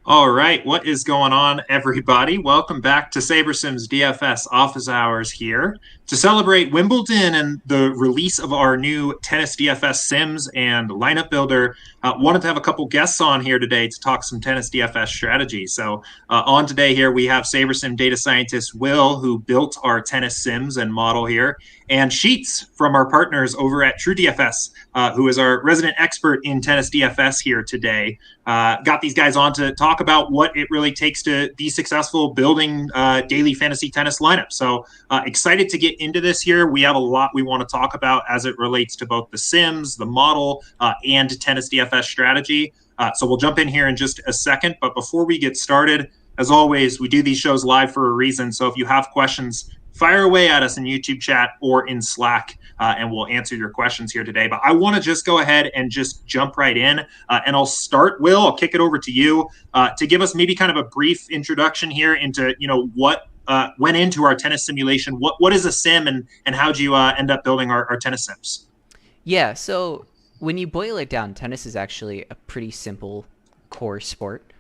All right, what is going on, everybody? Welcome back to SaberSim's DFS office hours here to celebrate Wimbledon and the release of our new Tennis DFS Sims and lineup builder. Wanted to have a couple guests on here today to talk some Tennis DFS strategy. So, on today here, we have SaberSim Data Scientist Will, who built our Tennis Sims and model here, and Sheets from our partners over at True DFS, who is our resident expert in Tennis DFS here today. Got these guys on to talk about what it really takes to be successful building daily fantasy tennis lineups. So excited to get into this here. We have a lot we want to talk about as it relates to both the Sims, the model, and Tennis DFS strategy. So we'll jump in here in just a second. But before we get started, as always, we do these shows live for a reason. So if you have questions, fire away at us in YouTube chat or in Slack, and we'll answer your questions here today. But I want to just go ahead and just jump right in, and I'll start. Will, I'll kick it over to you to give us maybe kind of a brief introduction here into what went into our tennis simulation. What is a sim, and how'd you end up building our tennis sims? Yeah, so when you boil it down, tennis is actually a pretty simple core sport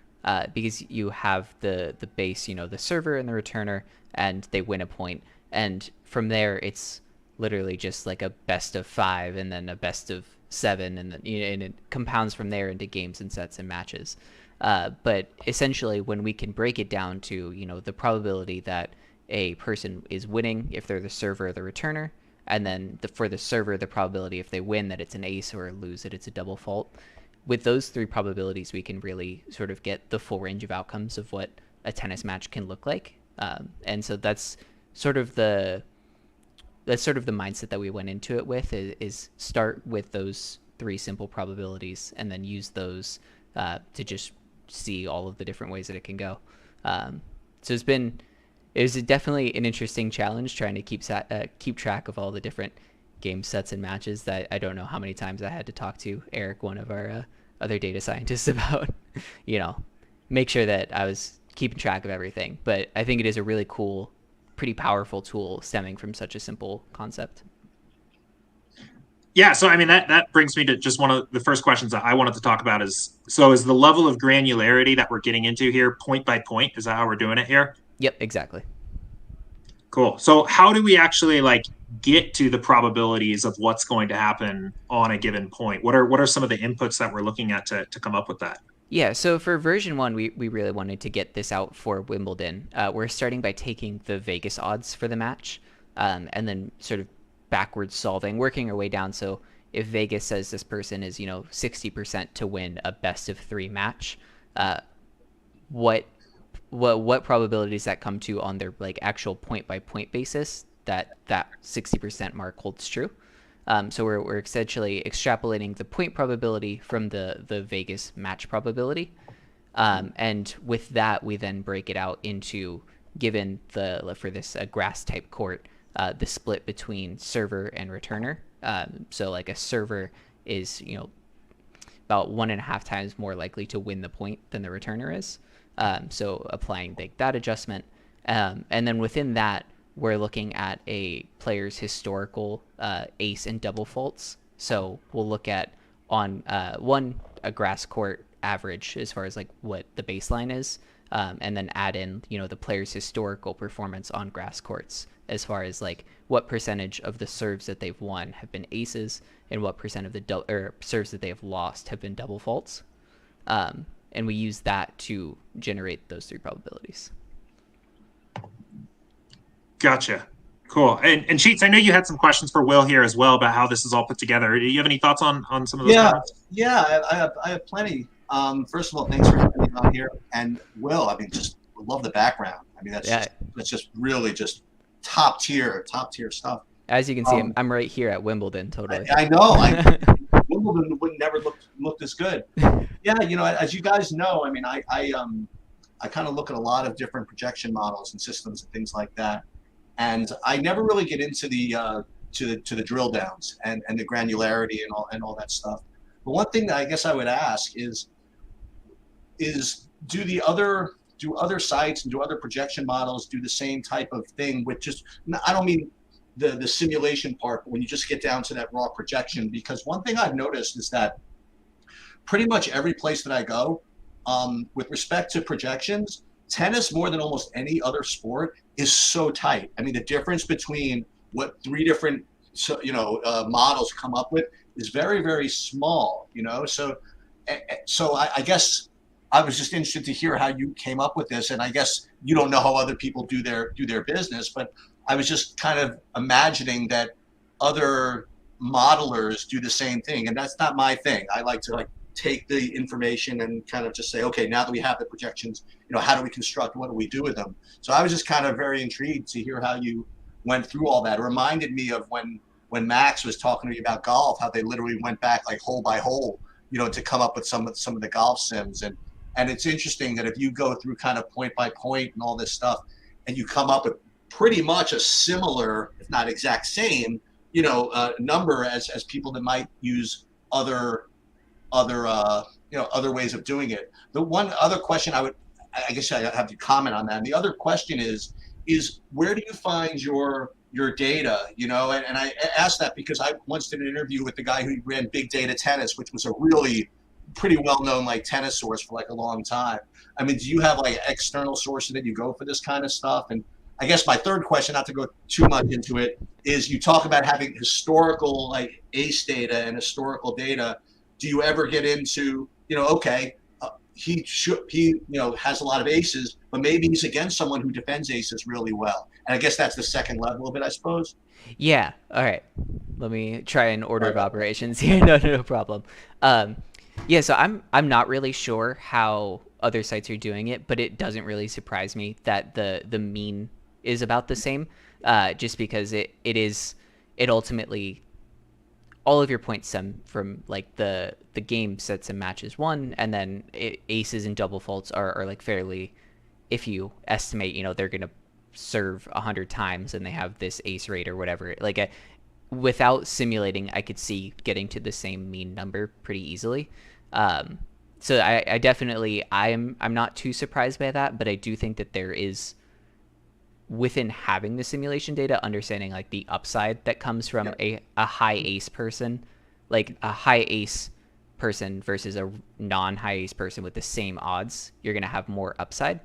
because you have the base, the server and the returner, and they win a point. And from there, it's literally just like a best of 5 and then a best of 7, and then and it compounds from there into games and sets and matches. But essentially, when we can break it down to the probability that a person is winning if they're the server or the returner, and then for the server, the probability if they win that it's an ace, or lose that it's a double fault. With those three probabilities, we can really sort of get the full range of outcomes of what a tennis match can look like. And so that's sort of the mindset that we went into it with, is start with those three simple probabilities and then use those to just see all of the different ways that it can go. So it was definitely an interesting challenge trying to keep track of all the different game sets and matches that I don't know how many times I had to talk to Eric, one of our other data scientists, about, make sure that I was keeping track of everything. But I think it is a really cool, pretty powerful tool stemming from such a simple concept. Yeah, so I mean that brings me to just one of the first questions that I wanted to talk about is the level of granularity that we're getting into here point by point? Is that how we're doing it here? Yep, exactly. Cool. So how do we actually get to the probabilities of what's going to happen on a given point? What are some of the inputs that we're looking at to come up with that? Yeah, so for version 1, we really wanted to get this out for Wimbledon. We're starting by taking the Vegas odds for the match, and then sort of backwards solving, working our way down. So if Vegas says this person is 60% to win a best of 3 match, what probabilities that come to on their actual point by point basis that 60% mark holds true. So we're essentially extrapolating the point probability from the Vegas match probability, and with that we then break it out into, given for this grass type court, the split between server and returner. So a server is about 1.5 times more likely to win the point than the returner is. So applying that adjustment, and then within that, we're looking at a player's historical ace and double faults. So we'll look at on a grass court average as far as what the baseline is, and then add in the player's historical performance on grass courts as far as what percentage of the serves that they've won have been aces, and what percent of the serves that they have lost have been double faults. And we use that to generate those three probabilities. Gotcha. Cool. And Sheets, I know you had some questions for Will here as well about how this is all put together. Do you have any thoughts on some of those comments? Yeah, I have plenty. First of all, thanks for having me on here. And Will, I mean, just love the background. I mean, that's just really just top tier stuff. As you can see, I'm right here at Wimbledon. Totally. I know. Wimbledon would never look this good. Yeah, as you guys know, I mean, I kind of look at a lot of different projection models and systems and things like that, and I never really get into the to the drill downs and the granularity and all that stuff. But one thing that I guess I would ask is do other sites and do other projection models do the same type of thing with just, I don't mean the simulation part, but when you just get down to that raw projection? Because one thing I've noticed is that pretty much every place that I go, with respect to projections, tennis, more than almost any other sport, is so tight. I mean, the difference between what three different models come up with is very, very small. So I guess I was just interested to hear how you came up with this, and I guess you don't know how other people do their business, but I was just kind of imagining that other modelers do the same thing, and that's not my thing. I like to take the information and kind of just say, okay, now that we have the projections, how do we construct, what do we do with them? So I was just kind of very intrigued to hear how you went through all that. It reminded me of when Max was talking to me about golf, how they literally went back like hole by hole, to come up with some of the golf sims. And it's interesting that if you go through kind of point by point and all this stuff, and you come up with pretty much a similar, if not exact same, number as people that might use other ways of doing it. The one other question I guess I have to comment on that. And the other question is where do you find your data? And I asked that because I once did an interview with the guy who ran Big Data Tennis, which was a really pretty well-known tennis source for a long time. I mean, do you have external sources that you go for this kind of stuff? And I guess my third question, not to go too much into it, is you talk about having historical ACE data and historical data. Do you ever get into, he has a lot of aces, but maybe he's against someone who defends aces really well. And I guess that's the second level of it, I suppose. Yeah. All right. Let me try an order of operations here. No problem. Yeah. So I'm not really sure how other sites are doing it, but it doesn't really surprise me that the mean is about the same, just because it ultimately, all of your points stem from the game sets and matches won, and then aces and double faults are fairly, if you estimate, they're gonna serve 100 times and they have this ace rate or whatever. Without simulating, I could see getting to the same mean number pretty easily. So I definitely, I'm not too surprised by that, but I do think that there is, within having the simulation data, understanding the upside that comes from a high ace person, a high ace person versus a non-high ace person with the same odds, you're going to have more upside.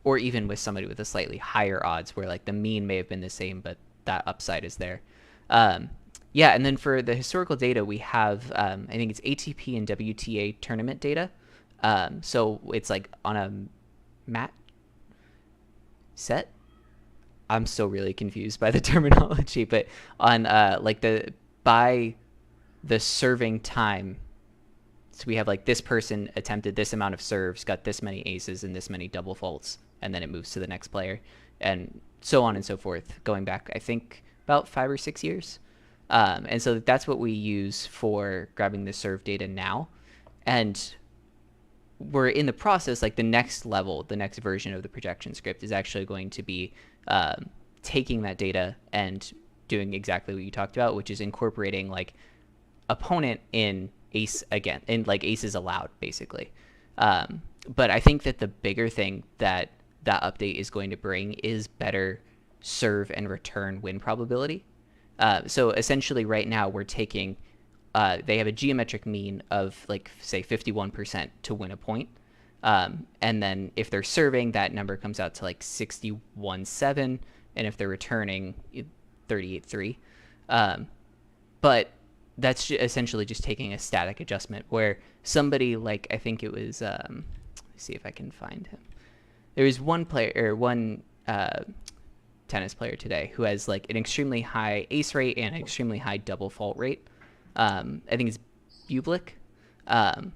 Or even with somebody with a slightly higher odds where the mean may have been the same, but that upside is there. Yeah, and then for the historical data, we have, I think it's ATP and WTA tournament data. So it's on a match set. I'm still really confused by the terminology, but on by the serving time. So we have this person attempted this amount of serves, got this many aces and this many double faults, and then it moves to the next player, and so on and so forth, going back, I think, about 5 or 6 years. And so that's what we use for grabbing the serve data now. And we're in the process, the next level, the next version of the projection script is actually going to be taking that data and doing exactly what you talked about, which is incorporating opponent in ace again, and aces allowed, basically. But I think that the bigger thing that update is going to bring is better serve and return win probability. So essentially right now we're taking, they have a geometric mean of say 51% to win a point. And then if they're serving, that number comes out to 61.7, and if they're returning, 38.3. But that's essentially just taking a static adjustment where somebody I think it was, let's see if I can find him. There was one tennis player today who has an extremely high ace rate and an extremely high double fault rate. I think it's Bublik. And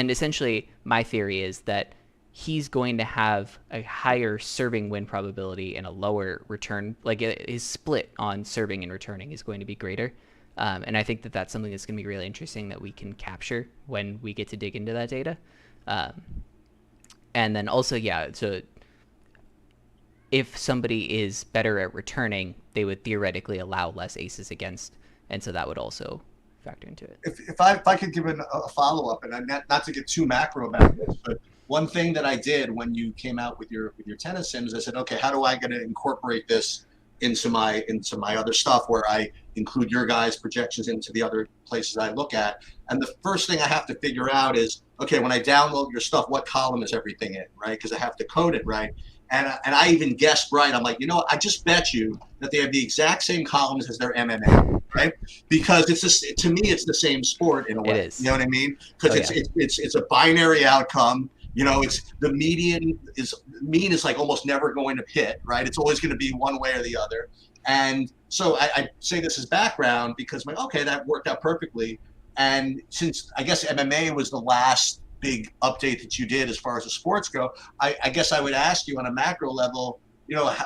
essentially my theory is that he's going to have a higher serving win probability and a lower return. His split on serving and returning is going to be greater. And I think that that's something that's going to be really interesting that we can capture when we get to dig into that data. And then also, so if somebody is better at returning, they would theoretically allow less aces against, and so that would also factor into it. If I could give a follow-up, and not to get too macro about this, but one thing that I did when you came out with your tennis sims, I said, okay, how do I going to incorporate this into my other stuff where I include your guys' projections into the other places I look at. And the first thing I have to figure out is, okay, when I download your stuff, what column is everything in, right? Because I have to code it right. And I even guessed right. I'm like, I just bet you that they have the exact same columns as their MMA, right? Because to me, it's the same sport in a way. It is. You know what I mean? Because it's a binary outcome. It's the mean is like almost never going to hit, right? It's always going to be one way or the other. And so I say this as background because I'm like, okay, that worked out perfectly. And since I guess MMA was the last big update that you did as far as the sports go, I guess I would ask you on a macro level,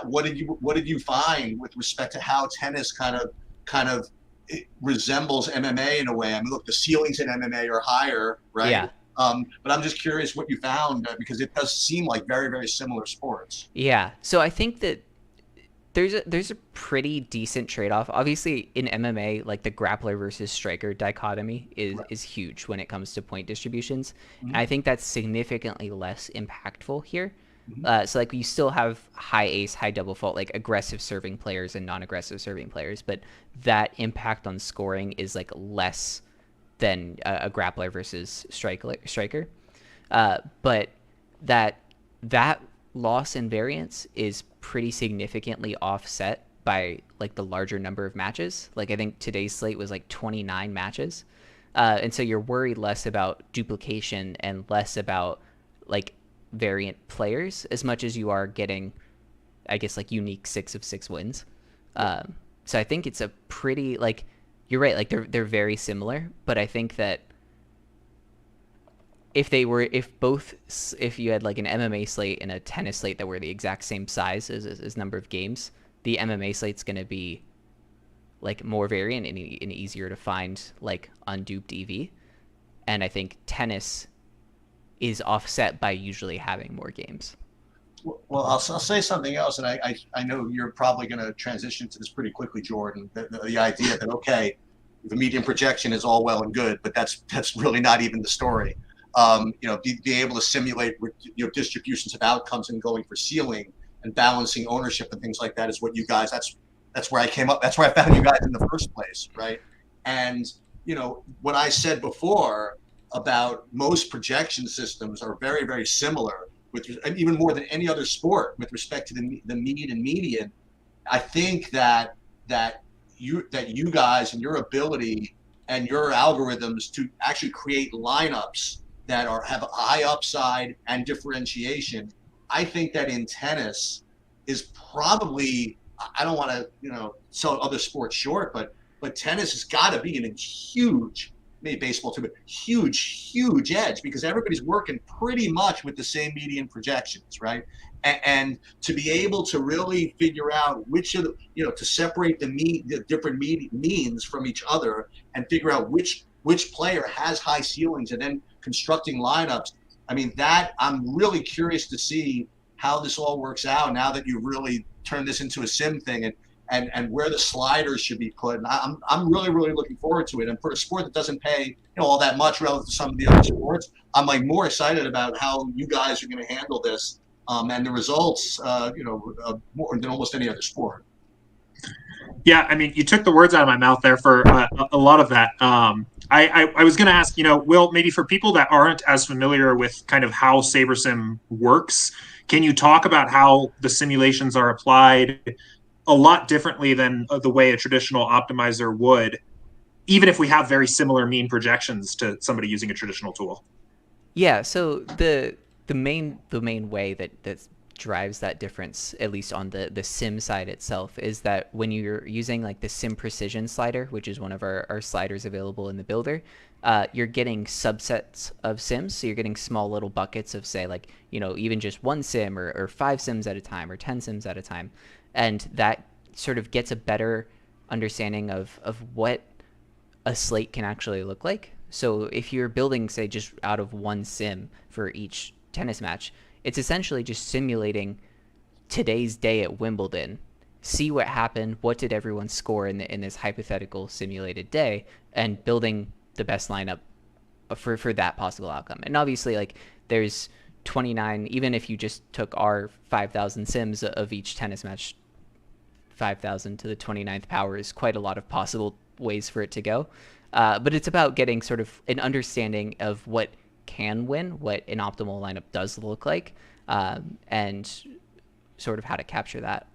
what did you find with respect to how tennis kind of it resembles MMA in a way? I mean, look, the ceilings in MMA are higher, right? Yeah. But I'm just curious what you found because it does seem like very, very similar sports. Yeah. So I think that there's a pretty decent trade-off. Obviously, in MMA, like the grappler versus striker dichotomy is huge when it comes to point distributions. Mm-hmm. And I think that's significantly less impactful here. Mm-hmm. So like you still have high ace, high double fault, like aggressive serving players and non-aggressive serving players, but that impact on scoring is like less than a grappler versus striker. But that loss in variance is pretty significantly offset by like the larger number of matches. Like I think today's slate was like 29 matches. And so you're worried less about duplication and less about like variant players as much as you are getting, I guess, like unique 6 of 6 wins. So I think it's a pretty, like, you're right, like they're very similar, but I think that if you had like an MMA slate and a tennis slate that were the exact same size as number of games, the MMA slate's going to be like more variant and easier to find like unduped EV. And I think tennis is offset by usually having more games. Well, I'll say something else, and I know you're probably going to transition to this pretty quickly, Jordan. The idea that, okay, the median projection is all well and good, but that's really not even the story. Be able to simulate distributions of outcomes and going for ceiling and balancing ownership and things like that is what you guys. That's where I came up. That's where I found you guys in the first place, right? And what I said before about most projection systems are very, very similar, and even more than any other sport with respect to the mean and median. I think that you guys and your ability and your algorithms to actually create lineups that have a high upside and differentiation. I think that in tennis is probably, I don't want to sell other sports short, but tennis has got to be in a huge, maybe baseball too, but huge edge because everybody's working pretty much with the same median projections, right? And to be able to really figure out which of the, to separate the different means from each other and figure out which player has high ceilings and then constructing lineups. I mean, that I'm really curious to see how this all works out now that you've really turned this into a sim thing and where the sliders should be put. And I'm really, really looking forward to it. And for a sport that doesn't pay all that much relative to some of the other sports, I'm like more excited about how you guys are going to handle this and the results, more than almost any other sport. Yeah, I mean, you took the words out of my mouth there for a lot of that. I was going to ask, Will, maybe for people that aren't as familiar with kind of how SaberSim works, can you talk about how the simulations are applied a lot differently than the way a traditional optimizer would, even if we have very similar mean projections to somebody using a traditional tool? Yeah, so the main way that drives that difference, at least on the sim side itself, is that when you're using like the sim precision slider, which is one of our sliders available in the builder, you're getting subsets of sims. So you're getting small little buckets of, say, like, even just one sim or 5 sims at a time or 10 sims at a time. And that sort of gets a better understanding of what a slate can actually look like. So if you're building, say, just out of one sim for each tennis match, it's essentially just simulating today's day at Wimbledon, see what happened, what did everyone score in this hypothetical simulated day, and building the best lineup for that possible outcome. And obviously, like, there's 29, even if you just took our 5,000 sims of each tennis match 5,000 to the 29th power is quite a lot of possible ways for it to go. But it's about getting sort of an understanding of what can win, what an optimal lineup does look like, and sort of how to capture that.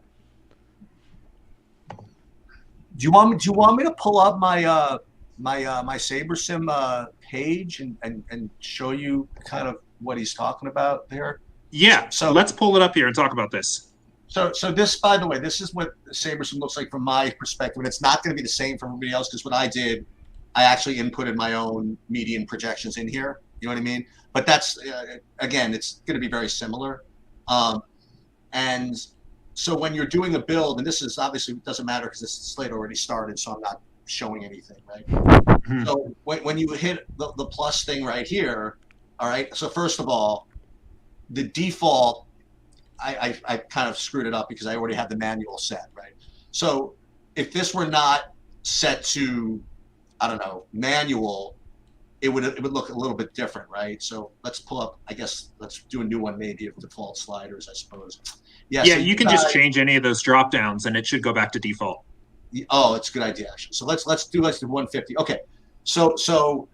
Do you want me to pull up my my SaberSim page and show you kind of what he's talking about there? Yeah. So let's pull it up here and talk about this. So this, by the way, this is what SaberSim looks like from my perspective. And it's not going to be the same for everybody else, because what I did, I actually inputted my own median projections in here. You know what I mean? But that's, again, it's going to be very similar. And so when you're doing a build, and this is obviously doesn't matter because this slate already started, so I'm not showing anything, right? Mm-hmm. So when you hit the plus thing right here, all right, so first of all, the default, I kind of screwed it up because I already had the manual set, right? So if this were not set to, I don't know, manual, it would look a little bit different, right? So let's pull up, I guess, let's do a new one maybe of default sliders, I suppose. Yeah, so you can just change any of those drop downs and it should go back to default. Oh, it's a good idea, actually. So let's do 150. Okay, so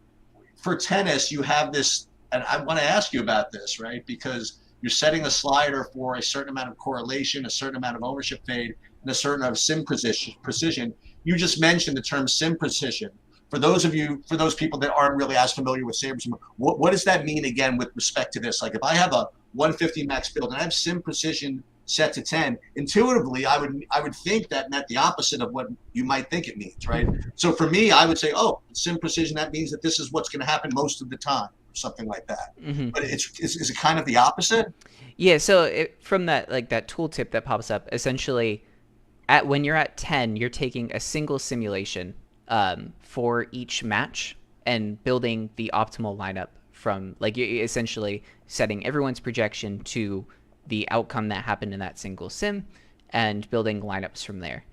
for tennis, you have this, and I want to ask you about this, right? Because you're setting a slider for a certain amount of correlation, a certain amount of ownership fade, and a certain amount of sim precision. You just mentioned the term sim precision. For those people that aren't really as familiar with SaberSim, what does that mean again with respect to this? Like if I have a 150 max build and I have sim precision set to 10, intuitively I would think that meant the opposite of what you might think it means, right? So for me, I would say, oh, sim precision, that means that this is what's going to happen most of the time. Something like that. Mm-hmm. But is it kind of the opposite? Yeah, so from that, like that tooltip that pops up, essentially when you're at 10, you're taking a single simulation for each match and building the optimal lineup from, like, you're essentially setting everyone's projection to the outcome that happened in that single sim and building lineups from there.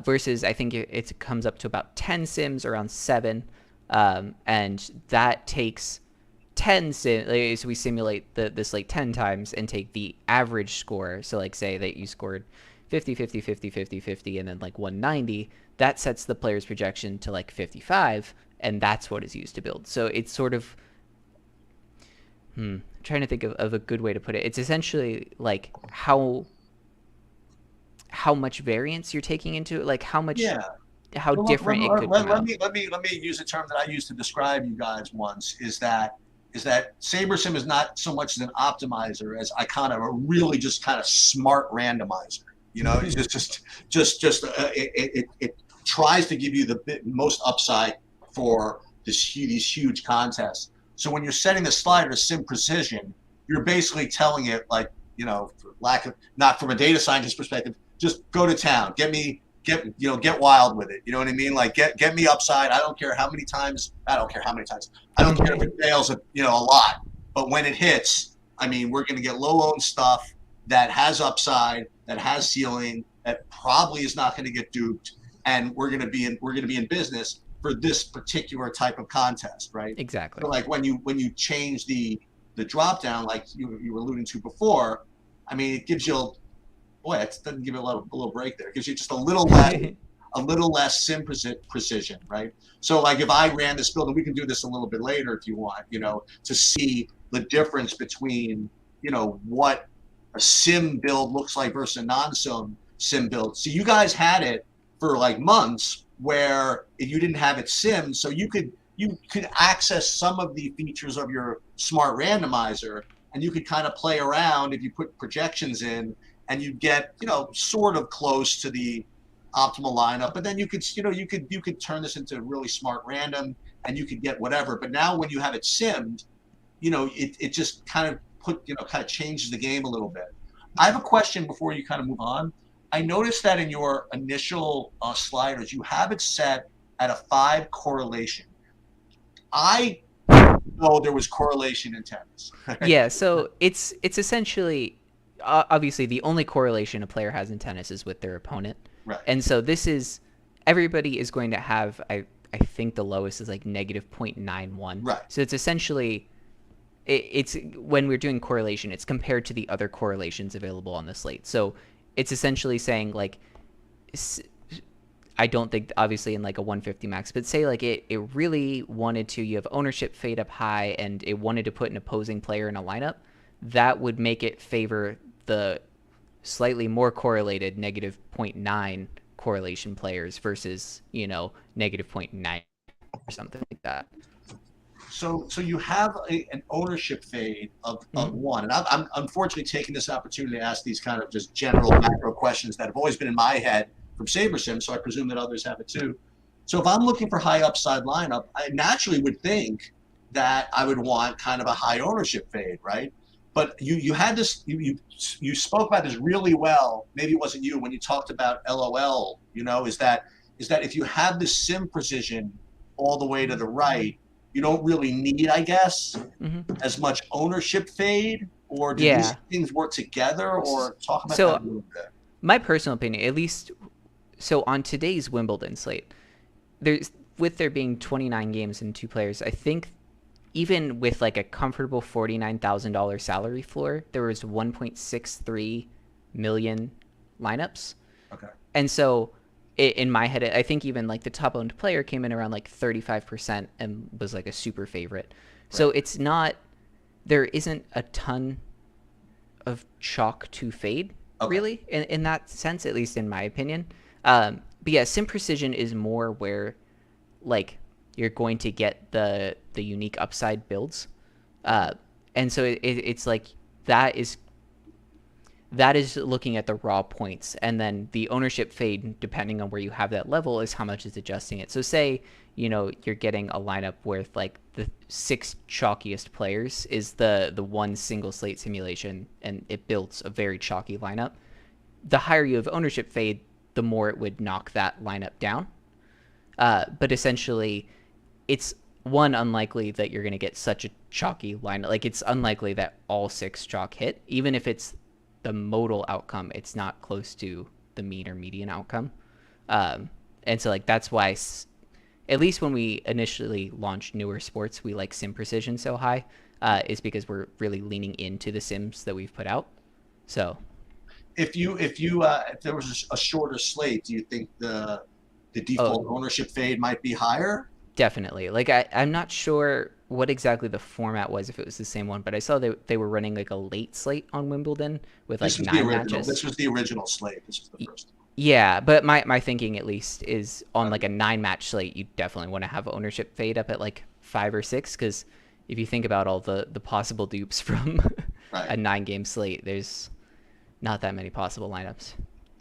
Versus I think it comes up to about 10 sims, around 7, and that takes 10 so we simulate this like 10 times and take the average score. So like say that you scored 50, 50, 50, 50, 50, and then like 190, that sets the player's projection to like 55, and that's what is used to build. So it's sort of, trying to think of a good way to put it. It's essentially like how much variance you're taking into it, like how much, how different it could come out. Let me use a term that I used to describe you guys once, is that SaberSim is not so much as an optimizer as a really just kind of smart randomizer. You know, it's it tries to give you the most upside for these huge contests. So when you're setting the slider sim precision, you're basically telling it, like, you know, for lack of, not from a data scientist perspective, just go to town, get wild with it. You know what I mean? Like get me upside. I don't care how many times. I don't care if it fails, a lot. But when it hits, I mean, we're going to get low owned stuff that has upside, that has ceiling, that probably is not going to get duped, and we're going to be in business for this particular type of contest, right? Exactly. So like when you change the drop down, like you were alluding to before, I mean, it gives you. Boy, it doesn't give it a little break there. It gives you just a little less sim precision, right? So like if I ran this build, and we can do this a little bit later if you want, to see the difference between, what a sim build looks like versus a non-sim build. So you guys had it for like months where you didn't have it simmed, so you could access some of the features of your smart randomizer, and you could kind of play around if you put projections in, and you get, sort of close to the optimal lineup. But then you could turn this into really smart random, and you could get whatever. But now when you have it simmed, it just kind of changes the game a little bit. I have a question before you kind of move on. I noticed that in your initial sliders, you have it set at a 5 correlation. I know there was correlation in tennis. Yeah, so it's essentially, obviously the only correlation a player has in tennis is with their opponent. Right. And so everybody is going to have, I think the lowest is like negative 0.91. Right. So it's essentially, it's when we're doing correlation, it's compared to the other correlations available on the slate. So it's essentially saying, like, I don't think obviously in like a 150 max, but say like it really wanted to, you have ownership fade up high and it wanted to put an opposing player in a lineup, that would make it favor the slightly more correlated negative 0.9 correlation players versus, negative 0.9 or something like that. So you have an ownership fade of one, and I'm unfortunately taking this opportunity to ask these kind of just general macro questions that have always been in my head from SaberSim, so I presume that others have it too. So if I'm looking for high upside lineup, I naturally would think that I would want kind of a high ownership fade, right? But you had this, you spoke about this really well. Maybe it wasn't you when you talked about LOL. Is that if you have the sim precision all the way to the right, you don't really need, I guess, as much ownership fade, or do these things work together, or talk about that a little bit? My personal opinion, at least, so on today's Wimbledon slate, with there being 29 games and 2 players, I think even with like a comfortable $49,000 salary floor, there was 1.63 million lineups. Okay. And so in my head, I think even like the top owned player came in around like 35% and was like a super favorite. Right. So there isn't a ton of chalk to fade, really, in that sense, at least in my opinion. But yeah, sim precision is more where like you're going to get the unique upside builds. And so it's like that is looking at the raw points, and then the ownership fade, depending on where you have that level, is how much is adjusting it. So say, you're getting a lineup where like the 6 chalkiest players is the one single slate simulation, and it builds a very chalky lineup. The higher you have ownership fade, the more it would knock that lineup down. But essentially, it's unlikely that you're going to get such a chalky lineup. Like, it's unlikely that all 6 chalk hit. Even if it's the modal outcome, it's not close to the mean or median outcome. And so like that's why, at least when we initially launched newer sports, we like sim precision so high, is because we're really leaning into the sims that we've put out. So if there was a shorter slate, do you think the default ownership fade might be higher? Definitely. Like I'm not sure what exactly the format was, if it was the same one, but I saw they were running like a late slate on Wimbledon with like 9 matches. This was the original slate. This was the first. Yeah, but my thinking at least is on like a 9-match slate, you definitely want to have ownership fade up at like 5 or 6, because if you think about all the possible dupes from a 9-game slate, there's not that many possible lineups.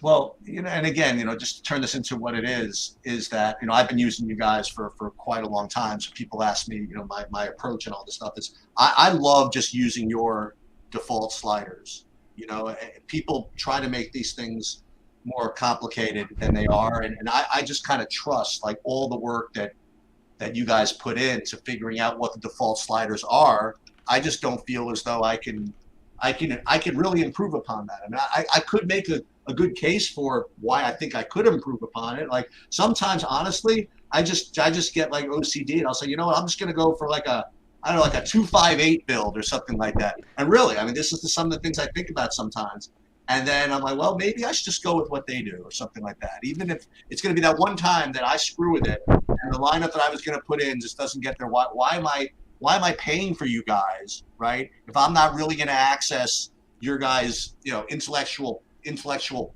Well, and again, just to turn this into what it is that, I've been using you guys for quite a long time. So people ask me, my approach and all this stuff is I love just using your default sliders. People try to make these things more complicated than they are. And I just kind of trust like all the work that you guys put into figuring out what the default sliders are. I just don't feel as though I can really improve upon that. I mean, I could make a good case for why I think I could improve upon it. Like sometimes, honestly, I just get like OCD, and I'll say, I'm just going to go for like a 258 build or something like that. And really, I mean, this is some of the things I think about sometimes. And then I'm like, well, maybe I should just go with what they do or something like that. Even if it's going to be that one time that I screw with it and the lineup that I was going to put in just doesn't get there. Why am I paying for you guys, right? If I'm not really going to access your guys, intellectual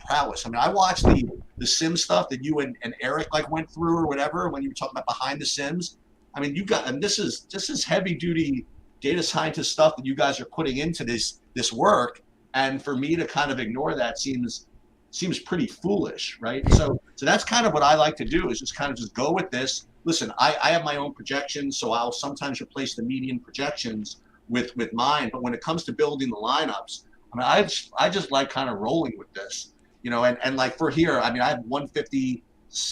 prowess. I mean, I watched the sim stuff that you and Eric like went through or whatever when you were talking about behind the sims. I mean, and this is heavy duty data scientist stuff that you guys are putting into this work. And for me to kind of ignore that seems pretty foolish, right? So that's kind of what I like to do, is just kind of just go with this. Listen, I have my own projections, so I'll sometimes replace the median projections with mine. But when it comes to building the lineups, I mean, I just like kind of rolling with this, and like for here, I mean, I have 150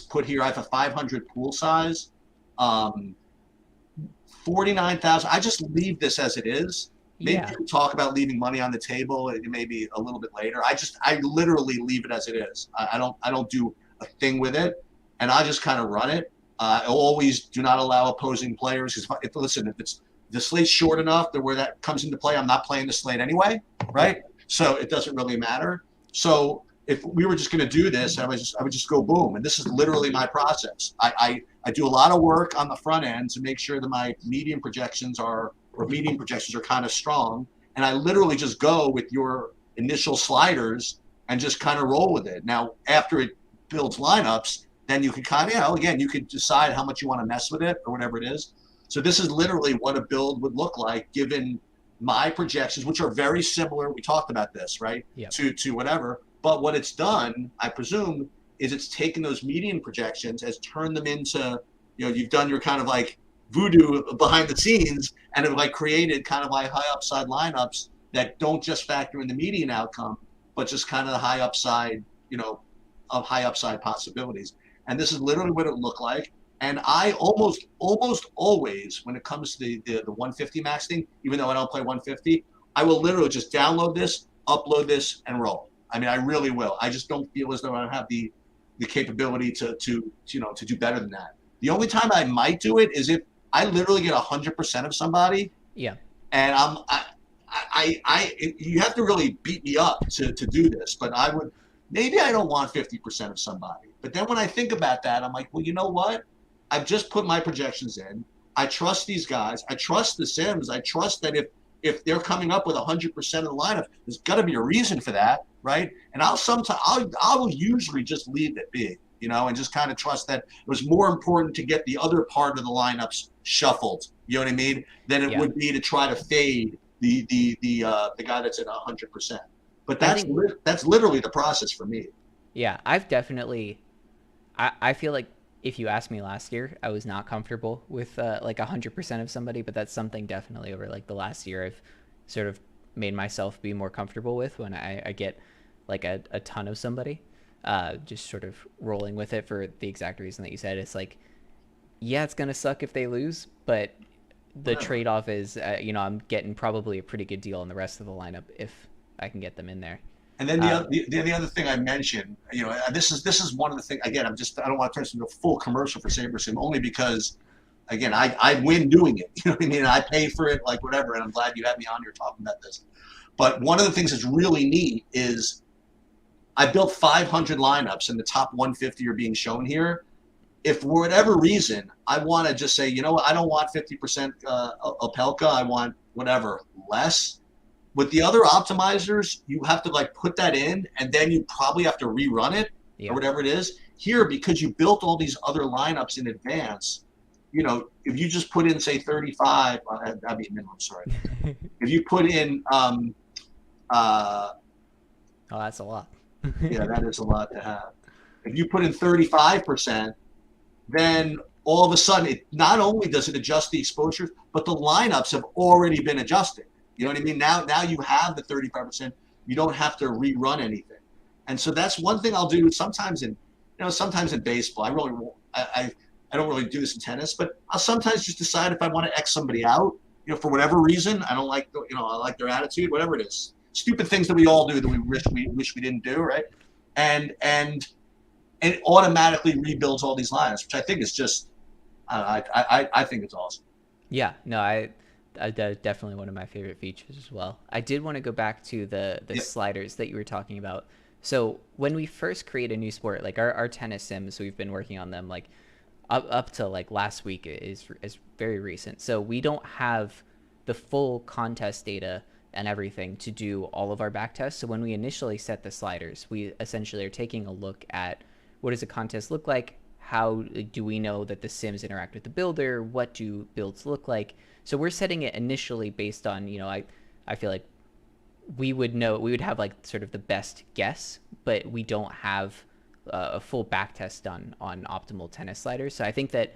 put here. I have a 500 pool size, 49,000. I just leave this as it is. Maybe we can talk about leaving money on the table maybe a little bit later. I literally leave it as it is. I don't do a thing with it, and I just kind of run it. I always do not allow opposing players, because if it's the slate's short enough that where that comes into play, I'm not playing the slate anyway, right? So it doesn't really matter. So if we were just going to do this, I would just go boom. And this is literally my process. I do a lot of work on the front end to make sure that my median projections are kind of strong. And I literally just go with your initial sliders and just kind of roll with it. Now, after it builds lineups, then you can kind of, again, you can decide how much you want to mess with it or whatever it is. So this is literally what a build would look like given my projections, which are very similar. We talked about this, right? Yep. To whatever. But what it's done, I presume, is it's taken those median projections, has turned them into, you've done your kind of like voodoo behind the scenes, and have like created kind of like high upside lineups that don't just factor in the median outcome, but just kind of the high upside, of high upside possibilities. And this is literally what it looked like. And I almost always, when it comes to the 150 max thing, even though I don't play 150, I will literally just download this, upload this, and roll. I mean, I really will. I just don't feel as though I have the capability to do better than that. The only time I might do it is if I literally get 100% of somebody. Yeah. And you have to really beat me up to do this, but maybe I don't want 50% of somebody. But then when I think about that, I'm like, well, you know what? I've just put my projections in. I trust these guys. I trust the Sims. I trust that if they're coming up with 100% of the lineup, there's got to be a reason for that, right? And I'll usually just leave it be, and just kind of trust that it was more important to get the other part of the lineups shuffled, you know what I mean, than it would be to try to fade the guy that's at 100%. But that's literally the process for me. Yeah, I've definitely. I feel like if you asked me last year, I was not comfortable with like 100% of somebody, but that's something definitely over like the last year I've sort of made myself be more comfortable with when I get like a ton of somebody, just sort of rolling with it for the exact reason that you said. It's like, yeah, it's going to suck if they lose, but the trade-off is, I'm getting probably a pretty good deal on the rest of the lineup if I can get them in there. And then the other thing I mentioned, this is one of the things. Again, I don't want to turn this into a full commercial for SaberSim, only because, again, I win doing it. You know what I mean? I pay for it, like whatever. And I'm glad you had me on here talking about this. But one of the things that's really neat is I built 500 lineups, and the top 150 are being shown here. If for whatever reason I want to just say, you know what, I don't want 50% Opelka, I want whatever less. With the other optimizers, you have to like put that in, and then you probably have to rerun it or whatever it is. Here, because you built all these other lineups in advance, if you just put in, say, 35, that'd be minimum, sorry. If you put in, oh, that's a lot. Yeah, that is a lot to have. If you put in 35%, then all of a sudden, it not only does it adjust the exposures, but the lineups have already been adjusted. You know what I mean? Now you have the 35%. You don't have to rerun anything. And so that's one thing I'll do sometimes in baseball. I don't really do this in tennis, but I'll sometimes just decide if I want to X somebody out, for whatever reason. I don't like, I like their attitude, whatever it is. Stupid things that we all do that we wish we didn't do, right? And it automatically rebuilds all these lineups, which I think is just, I think it's awesome. Yeah, no, definitely one of my favorite features as well. I did want to go back to the sliders that you were talking about. So when we first create a new sport, like our tennis sims, we've been working on them like up to like last week is very recent. So we don't have the full contest data and everything to do all of our back tests. So when we initially set the sliders, we essentially are taking a look at what does a contest look like? How do we know that the sims interact with the builder? What do builds look like? So we're setting it initially based on, I feel like we would have like sort of the best guess, but we don't have a full back test done on optimal tennis sliders. So I think that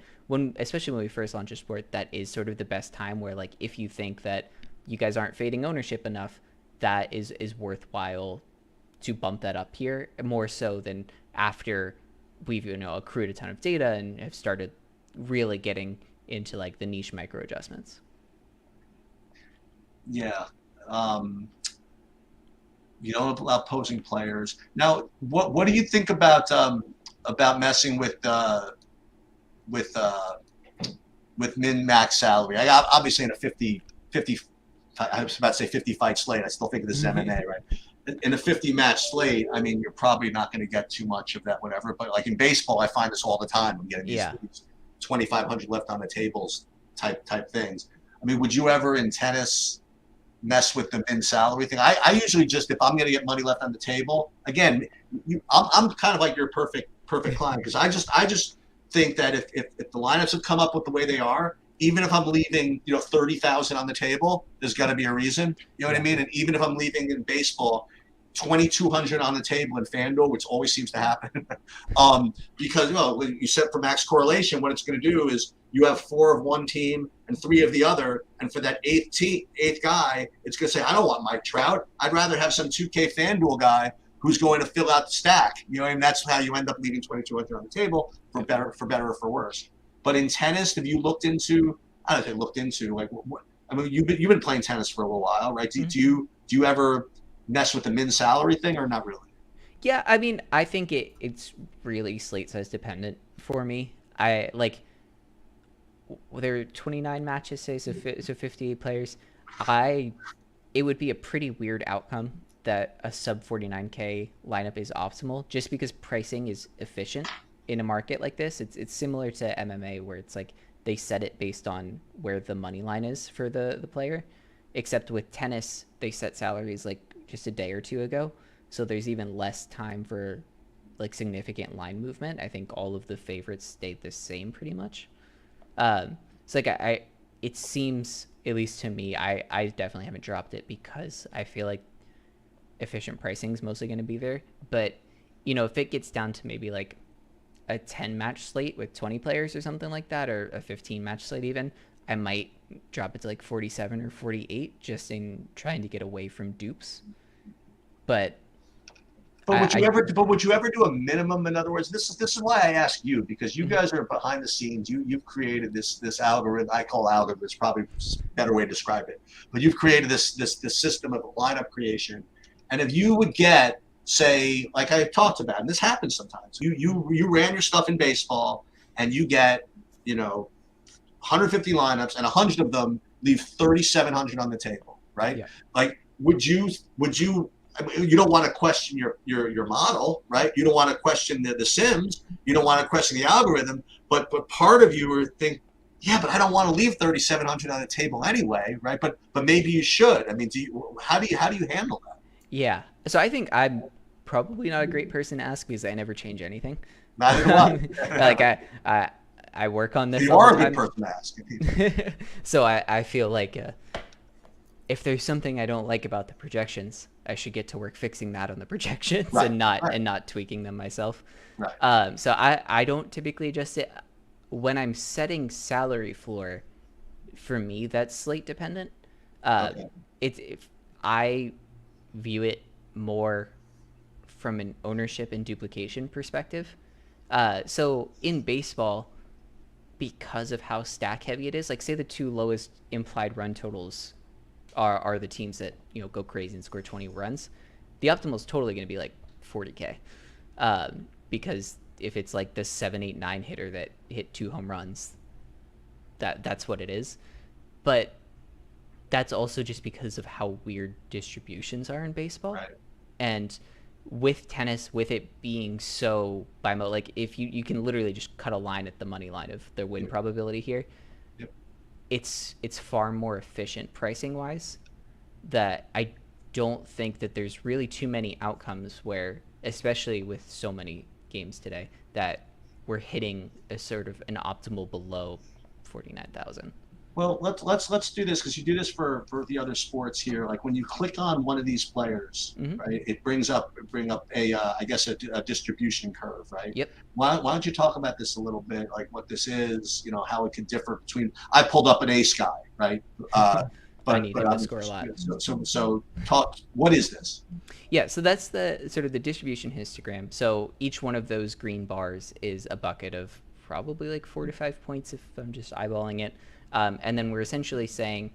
especially when we first launch a sport, that is sort of the best time where like, if you think that you guys aren't fading ownership enough, that is worthwhile to bump that up here more so than after we've, accrued a ton of data and have started really getting into like the niche micro adjustments. Yeah. Opposing players. Now, what do you think about messing with min max salary? Obviously in a 50 I was about to say 50 fight slate. I still think of this MMA, right? in a 50 match slate, I mean, you're probably not going to get too much of that, whatever. But like in baseball, I find this all the time. I'm getting these 2,500 left on the tables type things. I mean, would you ever in tennis mess with the min salary thing? I usually just, if I'm going to get money left on the table, again, I'm kind of like your perfect client, because I just think that if the lineups have come up with the way they are, even if I'm leaving, 30,000 on the table, there's got to be a reason. You know what I mean? And even if I'm leaving in baseball, 2,200 on the table in FanDuel, which always seems to happen, because when you set for max correlation, what it's going to do is you have 4 of one team and 3 of the other, and for that eighth guy, it's going to say, I don't want Mike Trout. I'd rather have some 2K FanDuel guy who's going to fill out the stack. And that's how you end up leaving 2,200 on the table, for better or for worse. But in tennis, have you looked into? I don't know if looked into like what, I mean, you've been playing tennis for a little while, right? Do you ever mess with the min salary thing, or not really? Yeah, I mean, I think it's really slate size dependent for me. I like there are 29 matches, say, so 58 players. It would be a pretty weird outcome that a sub 49K lineup is optimal, just because pricing is efficient in a market like this. It's similar to MMA, where it's like they set it based on where the money line is for the player, except with tennis they set salaries like just a day or two ago, so there's even less time for like significant line movement. I think all of the favorites stayed the same pretty much. So like it seems, at least to me, I definitely haven't dropped it because I feel like efficient pricing is mostly going to be there. But if it gets down to maybe like a 10 match slate with 20 players or something like that, or a 15 match slate even, I might drop it to like 47 or 48 just in trying to get away from dupes. But would you ever do a minimum? In other words, this is why I ask you, because you guys are behind the scenes. You've created this algorithm. I call algorithm. It's probably a better way to describe it. But you've created this system of lineup creation. And if you would get, say, like I talked about, and this happens sometimes, you ran your stuff in baseball and you get 150 lineups and 100 of them leave 3,700 on the table, right? Yeah. Like, would you? I mean, you don't want to question your model, right? You don't want to question the sims. You don't want to question the algorithm. But part of you would think, yeah, but I don't want to leave 3,700 on the table anyway, right? But maybe you should. I mean, how do you handle that? Yeah. So I think I'm probably not a great person to ask, because I never change anything. Neither do I. Like I work on this. You are a good person to ask. So I feel like if there's something I don't like about the projections, I should get to work fixing that on the projections, right, and not tweaking them myself. Right. So I don't typically adjust it. When I'm setting salary floor, for me that's slate dependent. Okay. I view it more from an ownership and duplication perspective. So in baseball, because of how stack heavy it is, like say the 2 lowest implied run totals are the teams that go crazy and score 20 runs, the optimal is totally going to be like 40K, because if it's like the 7, 8, 9 hitter that hit 2 home runs, that's what it is. But that's also just because of how weird distributions are in baseball. Right. And with tennis, with it being so like if you can literally just cut a line at the money line of the win probability here. Yep. It's far more efficient pricing wise, that I don't think that there's really too many outcomes where, especially with so many games today, that we're hitting a sort of an optimal below 49,000. Well, let's do this, because you do this for the other sports here. Like when you click on one of these players, right, it brings up a I guess a distribution curve, right? Yep. Why don't you talk about this a little bit, like what this is, how it could differ between. I pulled up an ace guy, right? But I need him to score a lot. So talk. What is this? Yeah, so that's the sort of the distribution histogram. So each one of those green bars is a bucket of probably like 4 to 5 points if I'm just eyeballing it. And then we're essentially saying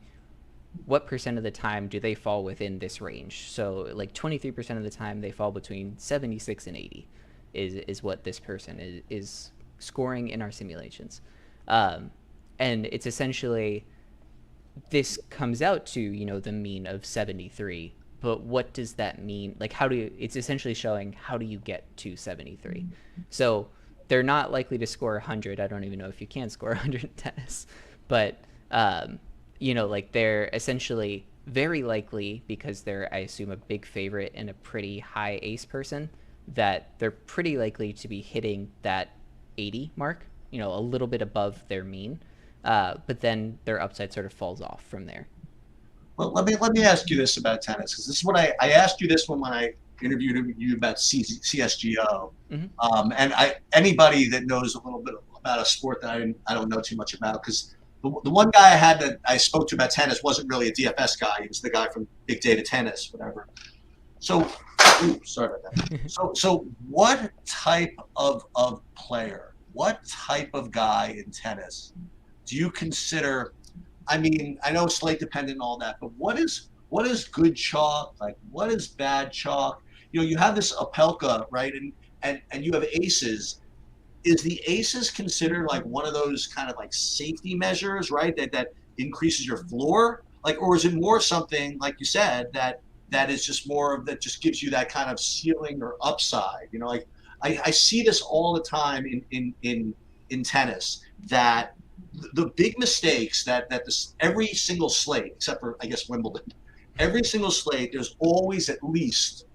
what percent of the time do they fall within this range. So like 23% of the time they fall between 76 and 80 is what this person is scoring in our simulations. And it's essentially, this comes out to, the mean of 73 but what does that mean? Like, it's essentially showing how do you get to 73. So they're not likely to score 100. I don't even know if you can score 100 in tennis, but like they're essentially very likely, because they're, I assume, a big favorite and a pretty high ace person, that they're pretty likely to be hitting that 80 mark, a little bit above their mean. But then their upside sort of falls off from there. Well, let me ask you this about tennis, because this is what I asked you this when I interviewed you about CSGO. Mm-hmm. And anybody that knows a little bit about a sport that I don't know too much about, because the one guy I had that I spoke to about tennis wasn't really a DFS guy. He was the guy from Big Data Tennis, whatever. So, sorry about that. So what type of player, what type of guy in tennis do you consider? I mean, I know slate dependent and all that, but what is good chalk? Like, what is bad chalk? You have this Opelka, right? And you have aces. Is the aces considered like one of those kind of like safety measures, right? That increases your floor, like, or is it more something like you said that is just more of that just gives you that kind of ceiling or upside? Like I see this all the time in tennis, that the big mistakes that every single slate, except for I guess Wimbledon, every single slate, there's always at least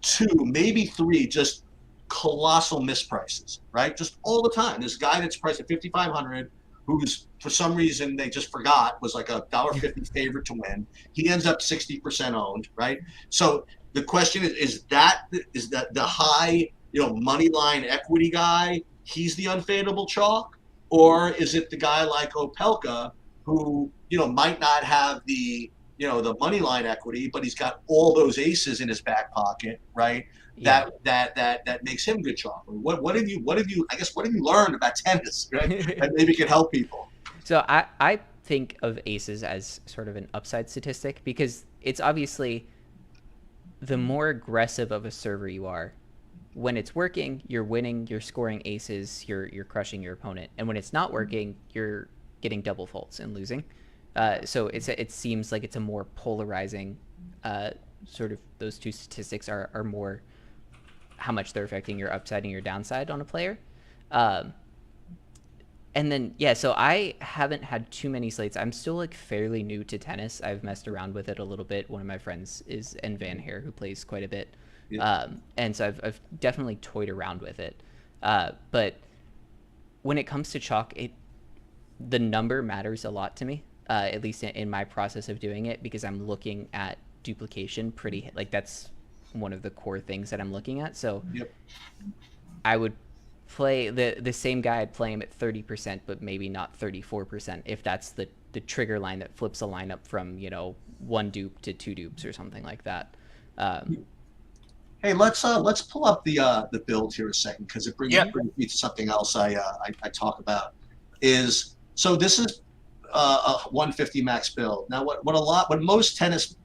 2, maybe 3, just colossal misprices, right? Just all the time. This guy that's priced at 5,500, who's for some reason they just forgot was like a $1.50 favorite to win. He ends up 60% owned, right? So the question is that the high money line equity guy, he's the unfadable chalk, or is it the guy like Opelka who might not have the the money line equity, but he's got all those aces in his back pocket, right? Yeah. That makes him good chalk. What have you learned about tennis, right? That maybe can help people. So I think of aces as sort of an upside statistic, because it's obviously the more aggressive of a server you are, when it's working, you're winning, you're scoring aces, you're crushing your opponent, and when it's not working, you're getting double faults and losing. So it seems like it's a more polarizing sort of, those two statistics are more how much they're affecting your upside and your downside on a player. And then, so I haven't had too many slates. I'm still like fairly new to tennis. I've messed around with it a little bit. One of my friends is N Van Hare, who plays quite a bit. Yeah. And so I've definitely toyed around with it. But when it comes to chalk, the number matters a lot to me, at least in my process of doing it, because I'm looking at duplication like that's one of the core things that I'm looking at. So yep. I would play the same guy. I'd play him at 30%, but maybe not 34%, if that's the trigger line that flips a lineup from 1 dupe to 2 dupes or something like that. Hey, let's pull up the build here a second, because it brings me to something else I talk about. So this is a 150 max build. Now, what most tennis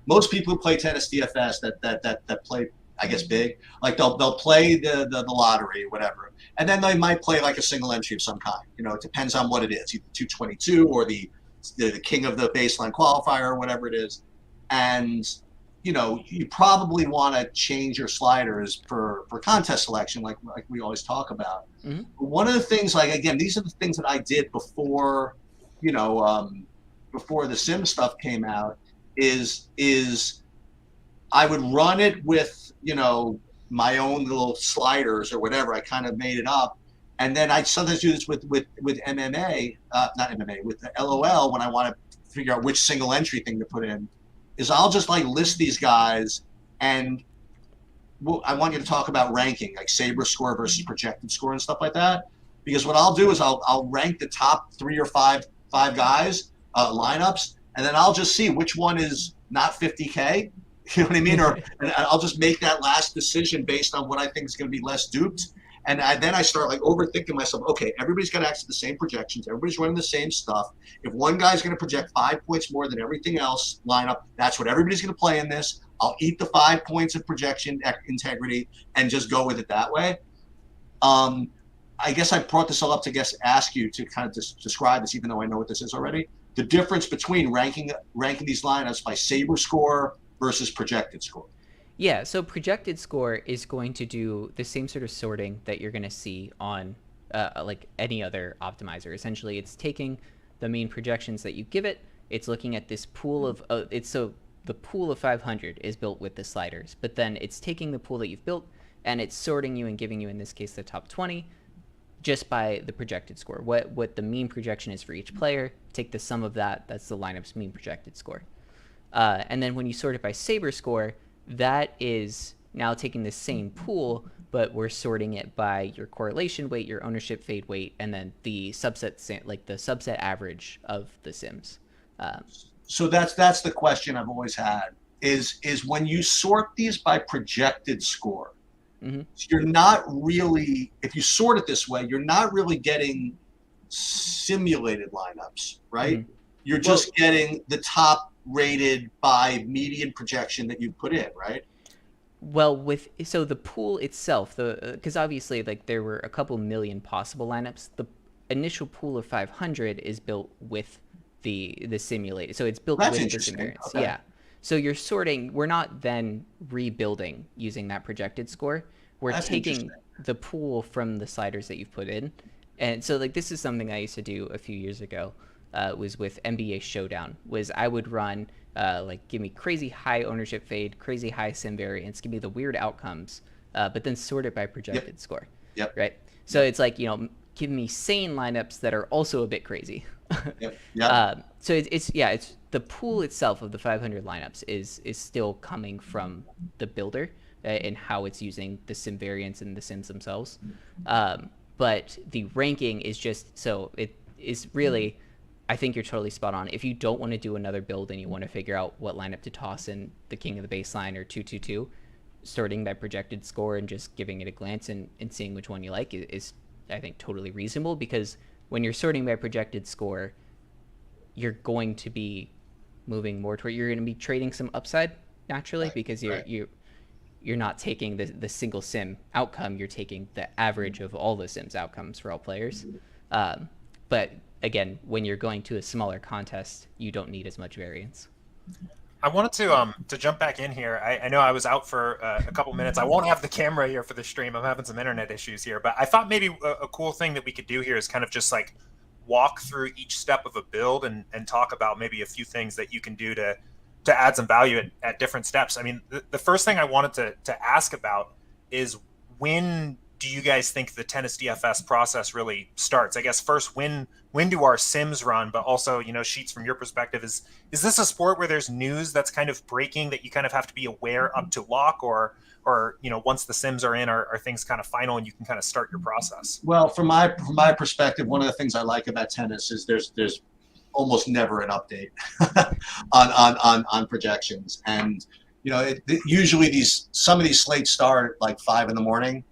most people who play tennis DFS that play, I guess, big, like they'll play the lottery or whatever, and then they might play like a single entry of some kind. It depends on what it is, either 222 or the king of the baseline qualifier or whatever it is, and you probably want to change your sliders for contest selection, like we always talk about. Mm-hmm. One of the things, like, again, these are the things that I did before, before the sim stuff came out, is I would run it with, my own little sliders or whatever. I kind of made it up. And then I sometimes do this with MMA, not MMA, with the LOL, when I want to figure out which single entry thing to put in. Is I'll just like list these guys, and I want you to talk about ranking, like SaberScore versus projected score and stuff like that. Because what I'll do is I'll rank the top 3 or 5 guys lineups, and then I'll just see which one is not 50K. You know what I mean? And I'll just make that last decision based on what I think is going to be less duped. And then I start like overthinking myself. Okay, everybody's got access to the same projections. Everybody's running the same stuff. If one guy's going to project 5 points more than everything else lineup, that's what everybody's going to play in this. I'll eat the 5 points of projection integrity and just go with it that way. I guess I brought this all up to ask you to kind of describe this, even though I know what this is already. the difference between ranking these lineups by SaberScore versus projected score. Yeah, so projected score is going to do the same sort of sorting that you're going to see on like any other optimizer. Essentially, it's taking the mean projections that you give it. It's looking at this pool of the pool of 500 is built with the sliders, but then it's taking the pool that you've built and it's sorting you and giving you, in this case, the top 20 just by the projected score. What the mean projection is for each player, take the sum of that. That's the lineup's mean projected score. And then when you sort it by SaberScore, that is now taking the same pool, but we're sorting it by your correlation weight, your ownership fade weight, and then the subset, like the subset average of the sims. So that's the question I've always had is when you sort these by projected score, you're not really, if you sort it this way, you're not really getting simulated lineups, right? You're just getting the top rated by median projection that you put in, right? Well, so the pool itself, because obviously like there were a couple million possible lineups. The initial pool of 500 is built with the simulated, so it's built with the simulations. Okay. Yeah. So you're sorting. We're not then rebuilding using that projected score. We're taking the pool from the sliders that you've put in, and so like this is something I used to do a few years ago. Was with NBA Showdown. Was I would run like give me crazy high ownership fade, crazy high sim variance, give me the weird outcomes, but then sort it by projected score. Yep. Right. So it's like, give me sane lineups that are also a bit crazy. So it's the pool itself of the 500 lineups is still coming from the builder and how it's using the sim variance and the sims themselves. But the ranking is just, so it is really, I think you're totally spot on. If you don't want to do another build and you want to figure out what lineup to toss in the king of the baseline or 2-2-2, sorting by projected score and just giving it a glance and seeing which one you like is I think totally reasonable, because when you're sorting by projected score, you're going to be moving more toward, you're going to be trading some upside naturally, because you're not taking the single sim outcome, you're taking the average of all the sims outcomes for all players. But again, when you're going to a smaller contest, you don't need as much variance. I wanted to jump back in here. I know I was out for a couple minutes. I won't have the camera here for the stream. I'm having some internet issues here, but I thought maybe a cool thing that we could do here is kind of just like walk through each step of a build and talk about maybe a few things that you can do to add some value at different steps. I mean, the first thing I wanted to ask about is, when do you guys think the Tennis DFS process really starts? I guess first, when do our sims run, but also, Sheets, from your perspective, is this a sport where there's news that's kind of breaking that you kind of have to be aware up to lock, or once the sims are in, are things kind of final and you can kind of start your process? Well, from my perspective, one of the things I like about tennis is there's almost never an update on projections, and usually some of these slates start at like 5 a.m.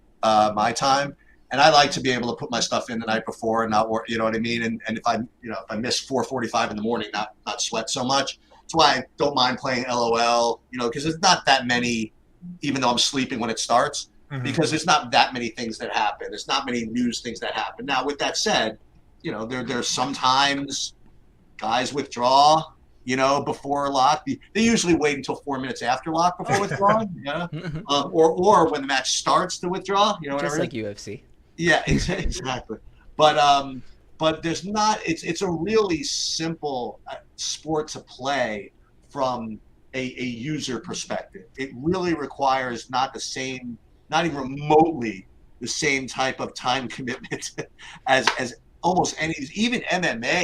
My time, and I like to be able to put my stuff in the night before and not work, you know what I mean? And if I miss 4:45 in the morning, not sweat so much. That's why I don't mind playing LOL, because there's not that many, even though I'm sleeping when it starts, because there's not that many things that happen. There's not many news things that happen. Now, with that said, there's sometimes guys withdraw, before lock. They usually wait until 4 minutes after lock before withdrawing, or when the match starts to withdraw, just like UFC. Yeah, exactly. But there's not. It's a really simple sport to play from a user perspective. It really requires not even remotely the same type of time commitment as almost any, even MMA,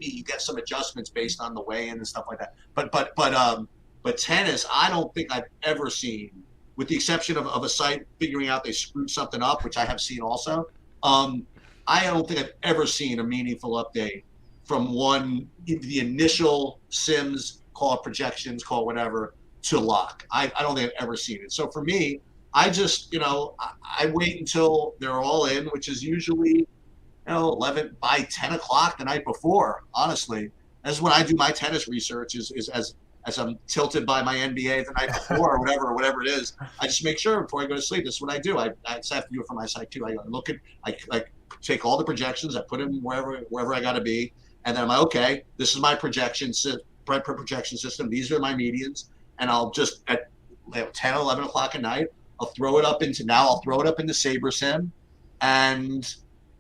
you get some adjustments based on the weigh-in and stuff like that. But tennis, I don't think I've ever seen, with the exception of a site figuring out they screwed something up, which I have seen also. I don't think I've ever seen a meaningful update from the initial sims, call it projections, call it whatever, to lock. I don't think I've ever seen it. So for me, I just, I wait until they're all in, which is usually 11 by 10 o'clock the night before. Honestly, that's when I do my tennis research. Is as I'm tilted by my NBA the night before, or whatever it is. I just make sure before I go to sleep. This is what I do. I just have to do it for my site too. I take all the projections, I put them wherever I got to be, And then I'm like, okay, this is my projection system. These are my medians. And I'll just at 10, 11 o'clock at night, I'll throw it up into SaberSim, and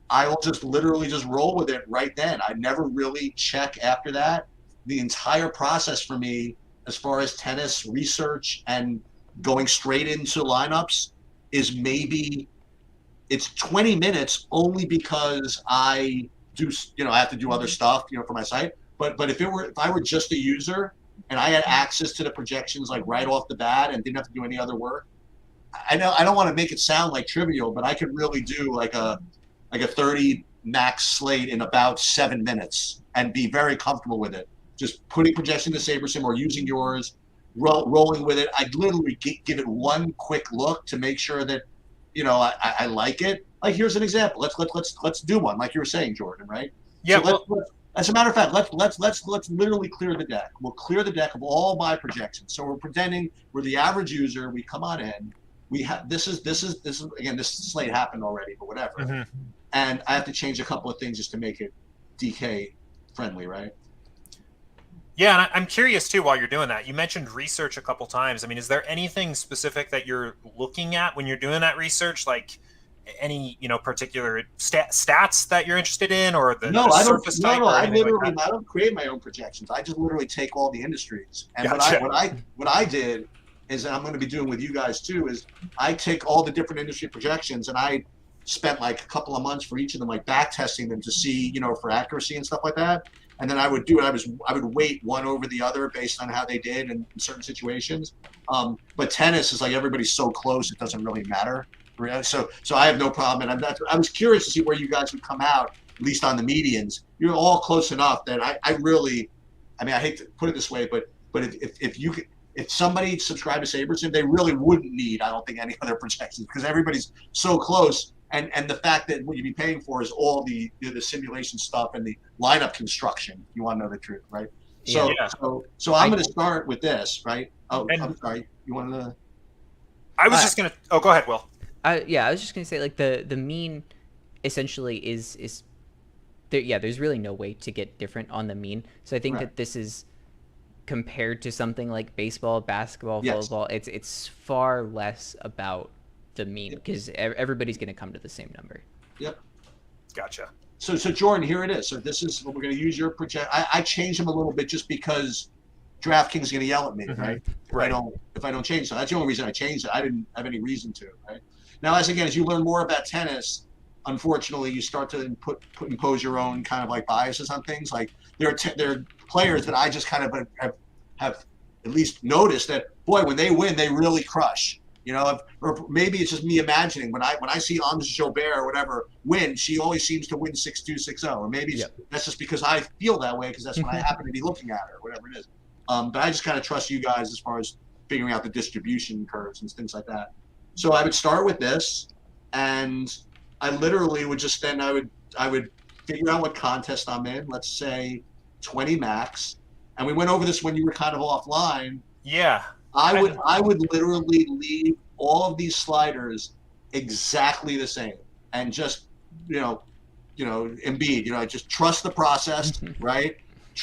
I will just literally just roll with it right then. I never really check after that. The entire process for me, as far as tennis research and going straight into lineups, is maybe it's 20 minutes only because I do, I have to do other stuff, for my site. But if I were just a user and I had access to the projections like right off the bat and didn't have to do any other work, I know I don't want to make it sound like trivial, but I could really do like a 30 max slate in about 7 minutes and be very comfortable with it. Just putting projection to SaberSim or using yours, rolling with it. I literally give it one quick look to make sure that, I like it. Like, here's an example. Let's do one, like you were saying, Jordan, right? Yeah. So as a matter of fact, let's literally clear the deck. We'll clear the deck of all my projections. So we're pretending we're the average user. We come on in. We have this is again, this slate happened already, but whatever. Mm-hmm. And I have to change a couple of things just to make it DK friendly, right? Yeah, and I'm curious too, while you're doing that, you mentioned research a couple times. I mean, is there anything specific that you're looking at when you're doing that research? Like any, particular stats that you're interested in, or the surface type? No, I don't create my own projections. I just literally take all the industries. And gotcha. what I did is, and I'm going to be doing with you guys too, is I take all the different industry projections and I spent like a couple of months for each of them, like back testing them to see, for accuracy and stuff like that. And then I would do it. I would weight one over the other based on how they did in certain situations. But tennis is like everybody's so close, it doesn't really matter. So I have no problem. And I was curious to see where you guys would come out, at least on the medians. You're all close enough that I hate to put it this way, but if somebody subscribed to SaberSim, they really wouldn't need, I don't think, any other projections because everybody's so close. And the fact that what you'd be paying for is all the simulation stuff and the lineup construction. You want to know the truth, right? So I'm going to start with this, right? Oh, I'm sorry. You want to? I was just going to. Oh, go ahead, Will. I was just going to say, like, the mean essentially is there. Yeah, there's really no way to get different on the mean. So I think that this is compared to something like baseball, basketball, volleyball. It's far less about the mean because everybody's going to come to the same number. Yep. Gotcha. So Jordan, here it is. So this is what we're going to use your project. I changed them a little bit just because DraftKings is going to yell at me, right? If I don't change. So that's the only reason I changed it. I didn't have any reason to, right? Now, as you learn more about tennis, unfortunately, you start to impose your own kind of like biases on things. Like there are players that I just kind of have at least noticed that, boy, when they win, they really crush. Or maybe it's just me imagining when I see Ons Jobert or whatever win, she always seems to win 6-2, 6-0. Or maybe that's just because I feel that way because that's when I happen to be looking at her, or whatever it is. But I just kind of trust you guys as far as figuring out the distribution curves and things like that. So I would start with this, and I literally would just then I would figure out what contest I'm in. Let's say 20 max, and we went over this when you were kind of offline. Yeah. I would literally leave all of these sliders exactly the same, and just Embiid, just trust the process, right?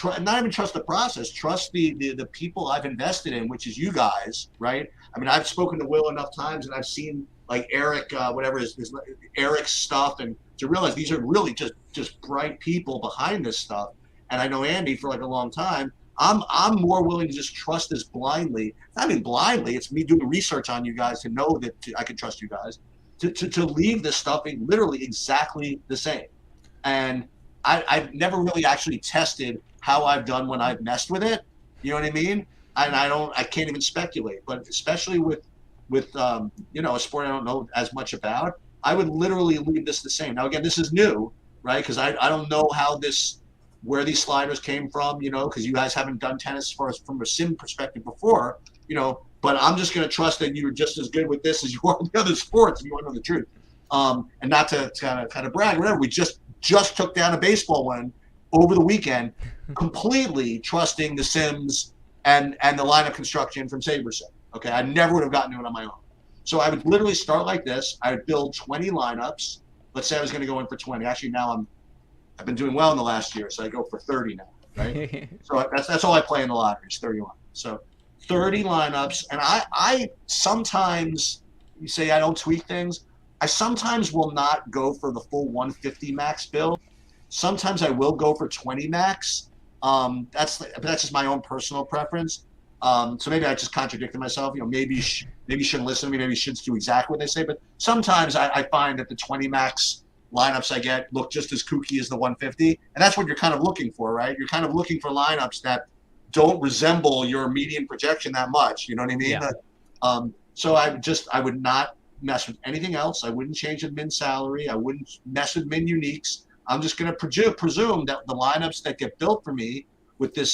Not even trust the process, trust the people I've invested in, which is you guys, right? I mean, I've spoken to Will enough times, and I've seen like Eric, whatever is Eric's stuff, and to realize these are really just bright people behind this stuff. And I know Andy for like a long time. I'm more willing to just trust this blindly. I mean, blindly, it's me doing research on you guys to know that I can trust you guys to leave this stuff literally exactly the same. And I've never really actually tested how I've done when I've messed with it. You know what I mean? And I can't even speculate, but especially with a sport I don't know as much about, I would literally leave this the same. Now, again, this is new, right? Because I don't know where these sliders came from, because you guys haven't done tennis from a sim perspective before, but I'm just going to trust that you're just as good with this as you are with the other sports, if you want to know the truth. And not to kind of brag, whatever, we just took down a baseball one over the weekend, completely trusting the sims and the lineup construction from SaberSim. Okay, I never would have gotten to it on my own. So I would literally start like this. I would build 20 lineups. Let's say I was going to go in for 20. Actually, now I've been doing well in the last year, so I go for 30 now, right? So that's all I play in the lottery is 30 lineups. So 30 lineups, and I sometimes, you say I don't tweak things, I sometimes will not go for the full 150 max build. Sometimes I will go for 20 max. That's just my own personal preference. So maybe I just contradicted myself. Maybe you shouldn't listen to me. Maybe you should do exactly what they say. But sometimes I find that the 20 max lineups I get look just as kooky as the 150, and that's what you're kind of looking for, right? You're kind of looking for lineups that don't resemble your median projection that much. You know what I mean? Yeah. So I would not mess with anything else. I wouldn't change the min salary. I wouldn't mess with min uniques. I'm just going to presume that the lineups that get built for me with the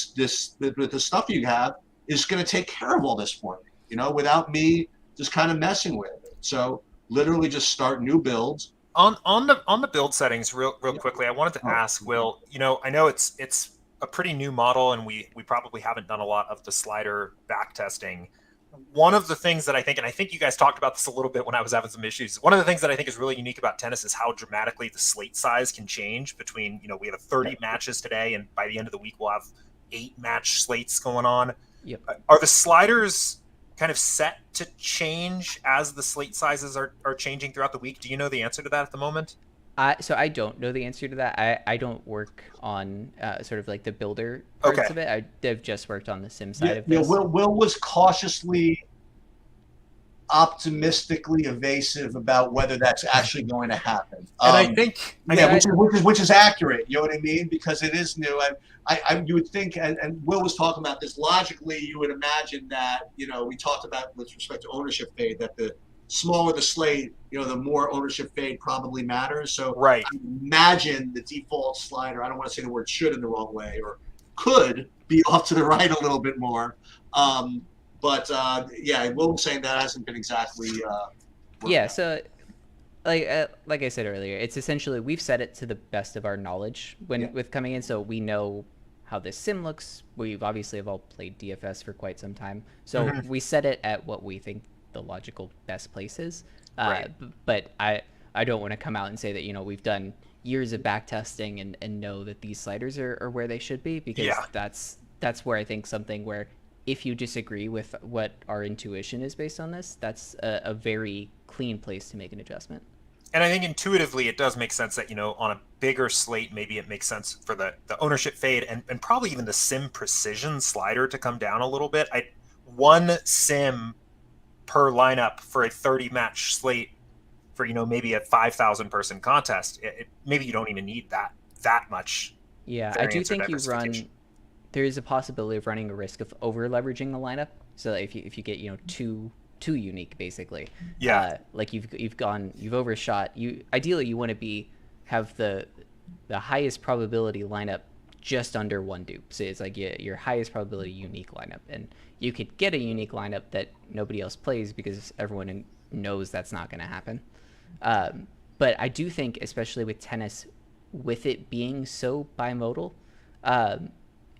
stuff you have is going to take care of all this for me, without me just kind of messing with it. So literally just start new builds. On the build settings, real quickly, I wanted to ask Will. I know it's a pretty new model, and we probably haven't done a lot of the slider back testing. One of the things that I think you guys talked about this a little bit when I was having some issues. One of the things that I think is really unique about tennis is how dramatically the slate size can change between, we have 30 matches today, and by the end of the week we'll have 8 match slates going on. Yep. Are the sliders kind of set to change as the slate sizes are changing throughout the week? Do you know the answer to that at the moment? So I don't know the answer to that. I don't work on sort of like the builder parts of it. I've just worked on the sim side of this. Will was cautiously, optimistically evasive about whether that's actually going to happen. And I think, which is accurate. You know what I mean? Because it is new, and you would think, and Will was talking about this logically. You would imagine that we talked about with respect to ownership fade that the smaller the slate, the more ownership fade probably matters. So right. I imagine the default slider, I don't want to say the word should in the wrong way, or could be off to the right a little bit more. But Will was saying that hasn't been exactly. So like I said earlier, it's essentially we've set it to the best of our knowledge with coming in, so we know how this sim looks. We've obviously have all played DFS for quite some time, so we set it at what we think the logical best places. Right. But I don't want to come out and say that we've done years of back testing and know that these sliders are where they should be, because that's where I think something where if you disagree with what our intuition is based on this, that's a very clean place to make an adjustment. And I think intuitively it does make sense that, on a bigger slate, maybe it makes sense for the ownership fade and probably even the sim precision slider to come down a little bit. One sim per lineup for a 30 match slate for, maybe a 5,000 person contest. Maybe you don't even need that much. Yeah, I do think there is a possibility of running a risk of over leveraging the lineup. So if you get, too unique, basically. Yeah. Like you've overshot. Ideally you want to have the highest probability lineup just under one dupe. So it's like your highest probability unique lineup, and you could get a unique lineup that nobody else plays because everyone knows that's not going to happen. But I do think, especially with tennis, with it being so bimodal,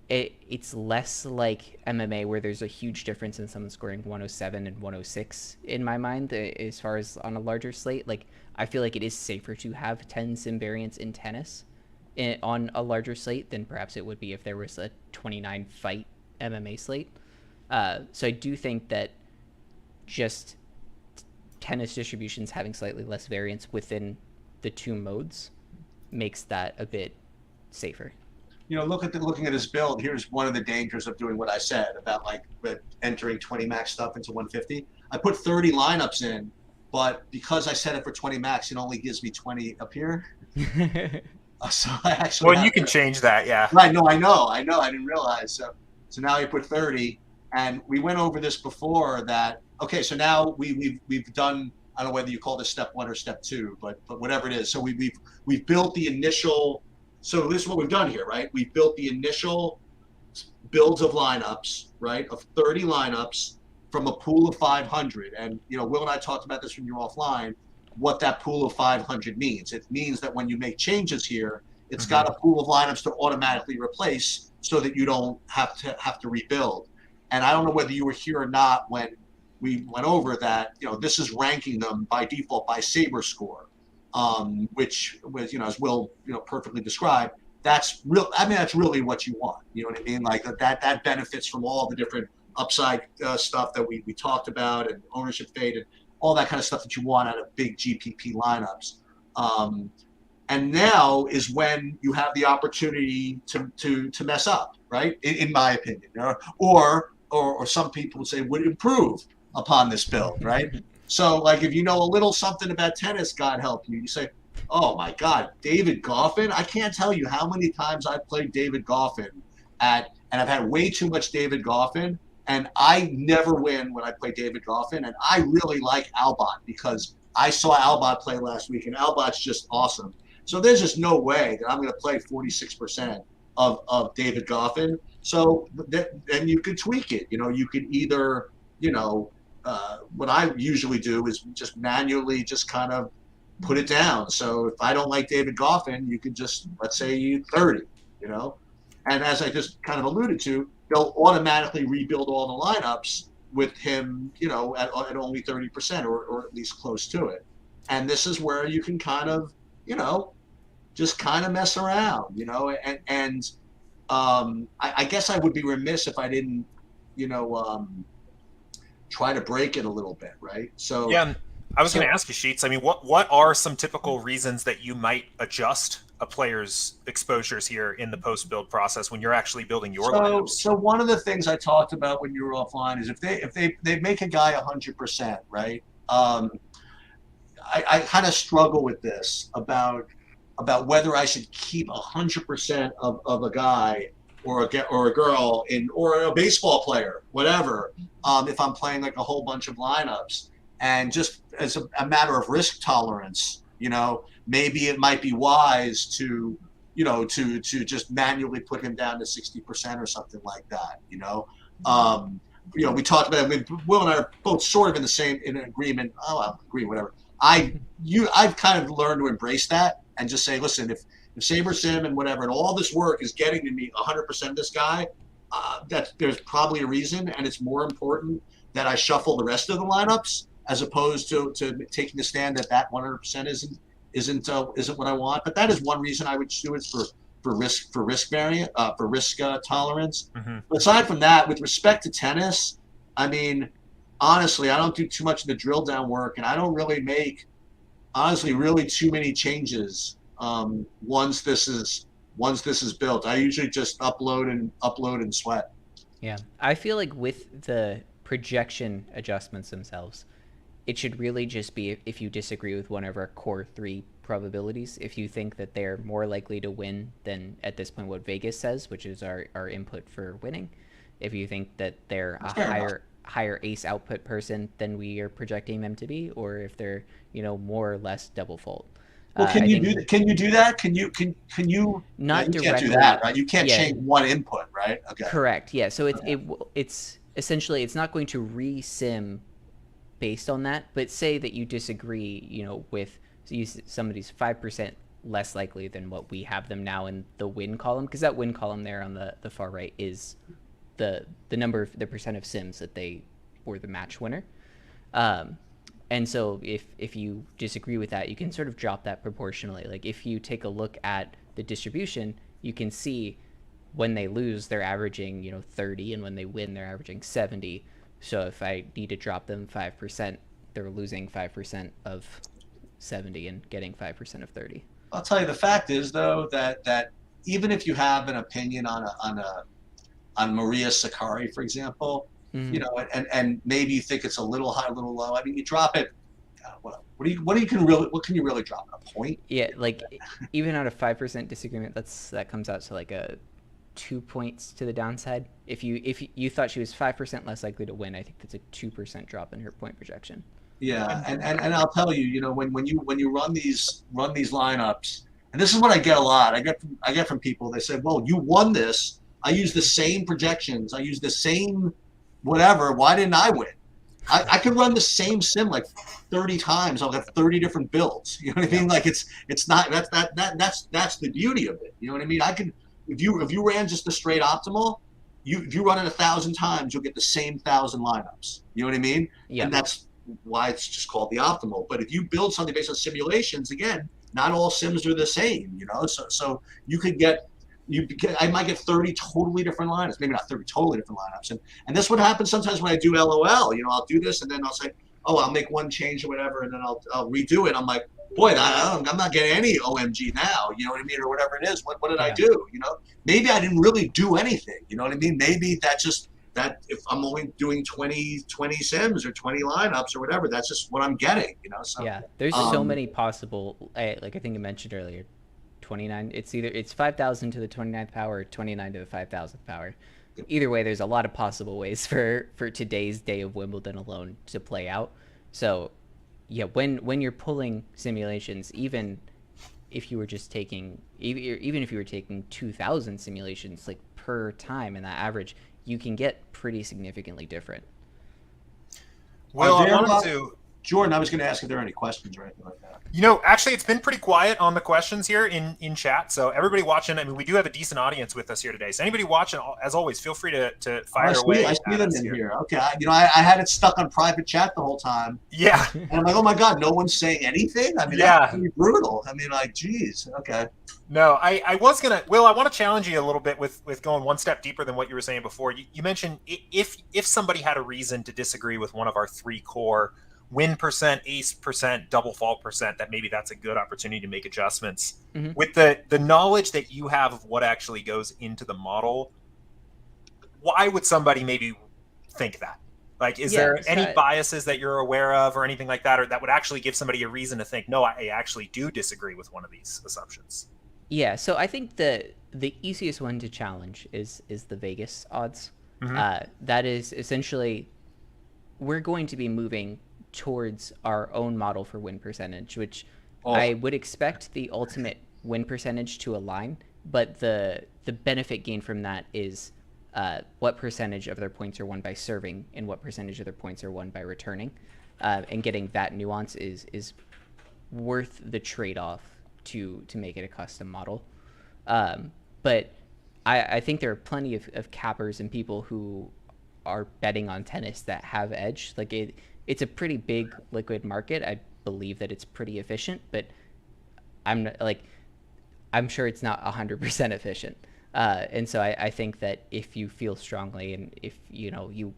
it's less like MMA where there's a huge difference in someone scoring 107 and 106 in my mind, as far as on a larger slate. Like, I feel like it is safer to have 10 sim variants in tennis on a larger slate than perhaps it would be if there was a 29 fight MMA slate. So I do think that just tennis distributions having slightly less variance within the two modes makes that a bit safer. Looking at his build, here's one of the dangers of doing what I said about entering 20 max stuff into 150. I put 30 lineups in, but because I set it for 20 max, it only gives me 20 up here. So I actually. Well, you can change that, yeah. Right. No, I know. I didn't realize. So now you put 30, and we went over this before that. Okay, so now we've done. I don't know whether you call this step 1 or step 2, but whatever it is. So we've built the initial. So this is what we've done here, right? We've built the initial builds of lineups, right, of 30 lineups from a pool of 500. And, Will and I talked about this when you were offline, what that pool of 500 means. It means that when you make changes here, it's got a pool of lineups to automatically replace so that you don't have to rebuild. And I don't know whether you were here or not when we went over that, this is ranking them by default by SaberScore. which was, as Will, perfectly described. That's real. I mean, that's really what you want. You know what I mean? Like that benefits from all the different upside stuff that we talked about, and ownership fade, and all that kind of stuff that you want out of big GPP lineups. And now is when you have the opportunity to mess up, right? In my opinion, or some people would say would improve upon this build, right? So, like, if you know a little something about tennis, God help you, you say, oh my God, David Goffin. I can't tell you how many times I've played David Goffin and I've had way too much David Goffin, and I never win when I play David Goffin. And I really like Albot because I saw Albot play last week, and Albot's just awesome. So there's just no way that I'm going to play 46% of David Goffin. So then you could tweak it. You could either, what I usually do is just manually just kind of put it down. So if I don't like David Goffin, you could just, let's say you 30, and as I just kind of alluded to, they'll automatically rebuild all the lineups with him, at only 30% or at least close to it. And this is where you can kind of, just kind of mess around, and I guess I would be remiss if I didn't, try to break it a little bit, right? So yeah, I was going to ask you, Sheets. I mean, what are some typical reasons that you might adjust a player's exposures here in the post-build process when you're actually building your lineups? So one of the things I talked about when you were offline is if they make a guy 100%, right? I kind of struggle with this about whether I should keep 100% of a guy or a girl or a baseball player, whatever, if I'm playing like a whole bunch of lineups. And just as a matter of risk tolerance, maybe it might be wise to just manually put him down to 60% or something like that. We talked about it. Will and I are both sort of in agreement. Oh, I'll agree, whatever. I've kind of learned to embrace that and just say, listen, if SaberSim and whatever and all this work is getting to me 100% of this guy, that there's probably a reason, and it's more important that I shuffle the rest of the lineups as opposed to taking the stand that 100% isn't what I want. But that is one reason I would do it for risk tolerance. Mm-hmm. But aside from that, with respect to tennis, I mean, honestly, I don't do too much of the drill down work, and I don't really make really too many changes once this is built. I usually just upload and sweat. Yeah, I feel like with the projection adjustments themselves, it should really just be if you disagree with one of our core 3 probabilities. If you think that they're more likely to win than at this point what Vegas says, which is our input for winning. If you think that they're a higher ace output person than we are projecting them to be, or if they're more or less double fold. Well, can you do that? Can you not you directly? Can't do that, right? You can't change one input, right? Okay. Correct. Yeah. So it's essentially it's not going to re-sim based on that. But say that you disagree, with somebody's 5% less likely than what we have them now in the win column, because that win column there on the far right is the percent of sims that they were the match winner. And so if you disagree with that, you can sort of drop that proportionally. Like if you take a look at the distribution, you can see when they lose, they're averaging, 30, and when they win, they're averaging 70. So if I need to drop them 5%, they're losing 5% of 70 and getting 5% of 30. I'll tell you, the fact is, though, that even if you have an opinion on Maria Sakkari, for example, Mm-hmm. and maybe you think it's a little high, a little low. I mean, you drop it. What can you really drop? A point? Yeah, like even out of 5% disagreement, that comes out to like a 2 points to the downside. If you thought she was 5% less likely to win, I think that's a 2% drop in her point projection. Yeah, and I'll tell you, when you run these lineups, and this is what I get a lot. I get from people. They say, well, you won this. I use the same projections. I use the same whatever. Why didn't I win? I could run the same sim like 30 times. I'll have 30 different builds. You know what I mean? Like it's not that's the beauty of it. You know what I mean? I could if you ran just the straight optimal, if you run it 1,000 times, you'll get the same 1,000 lineups. You know what I mean? Yeah. And why it's just called the optimal. But if you build something based on simulations, again, not all sims are the same, you know. So you could get I might get 30 totally different lineups, maybe not 30 totally different lineups. And that's what happens sometimes when I do LOL. You know, I'll do this and then I'll say, oh, I'll make one change or whatever, and then I'll redo it. I'm like, boy, I'm not getting any OMG now, you know what I mean, or whatever it is. What did I do? You know, maybe I didn't really do anything. You know what I mean? Maybe that if I'm only doing 20 sims or 20 lineups or whatever, that's just what I'm getting. You know, so yeah, there's so many possible. Like I think I mentioned earlier, 29. It's 5,000 to the 29th power or 29 to the 5,000th power. Either way, there's a lot of possible ways for today's day of Wimbledon alone to play out. So yeah, when you're pulling simulations, even if you were just taking even if you were taking 2,000 simulations like per time in that average, you can get pretty significantly different. Well, I wanted to Jordan, I was going to ask if there are any questions or anything like that. You know, actually, it's been pretty quiet on the questions here in chat. So everybody watching, I mean, we do have a decent audience with us here today. So anybody watching, as always, feel free to fire away. I see them in here. Okay, I had it stuck on private chat the whole time. Yeah. And I'm like, oh my God, no one's saying anything? I mean, that's pretty brutal. I mean, like, geez. Okay. No, I was going to, Will, I want to challenge you a little bit with going one step deeper than what you were saying before. You mentioned if somebody had a reason to disagree with one of our three core win percent, ace percent, double fault percent, that maybe that's a good opportunity to make adjustments. Mm-hmm. With the knowledge that you have of what actually goes into the model, why would somebody maybe think that? Like, is there any biases that you're aware of or anything like that, or that would actually give somebody a reason to think, no, I actually do disagree with one of these assumptions? Yeah, so I think the easiest one to challenge is the Vegas odds. Mm-hmm. That is essentially, we're going to be moving towards our own model for win percentage, which I would expect the ultimate win percentage to align, but the benefit gain from that is what percentage of their points are won by serving and what percentage of their points are won by returning, and getting that nuance is worth the trade-off to make it a custom model. But I think there are plenty of cappers and people who are betting on tennis that have edge. Like it's a pretty big liquid market. I believe that it's pretty efficient, but I'm sure it's not 100% efficient. And so I think that if you feel strongly and if you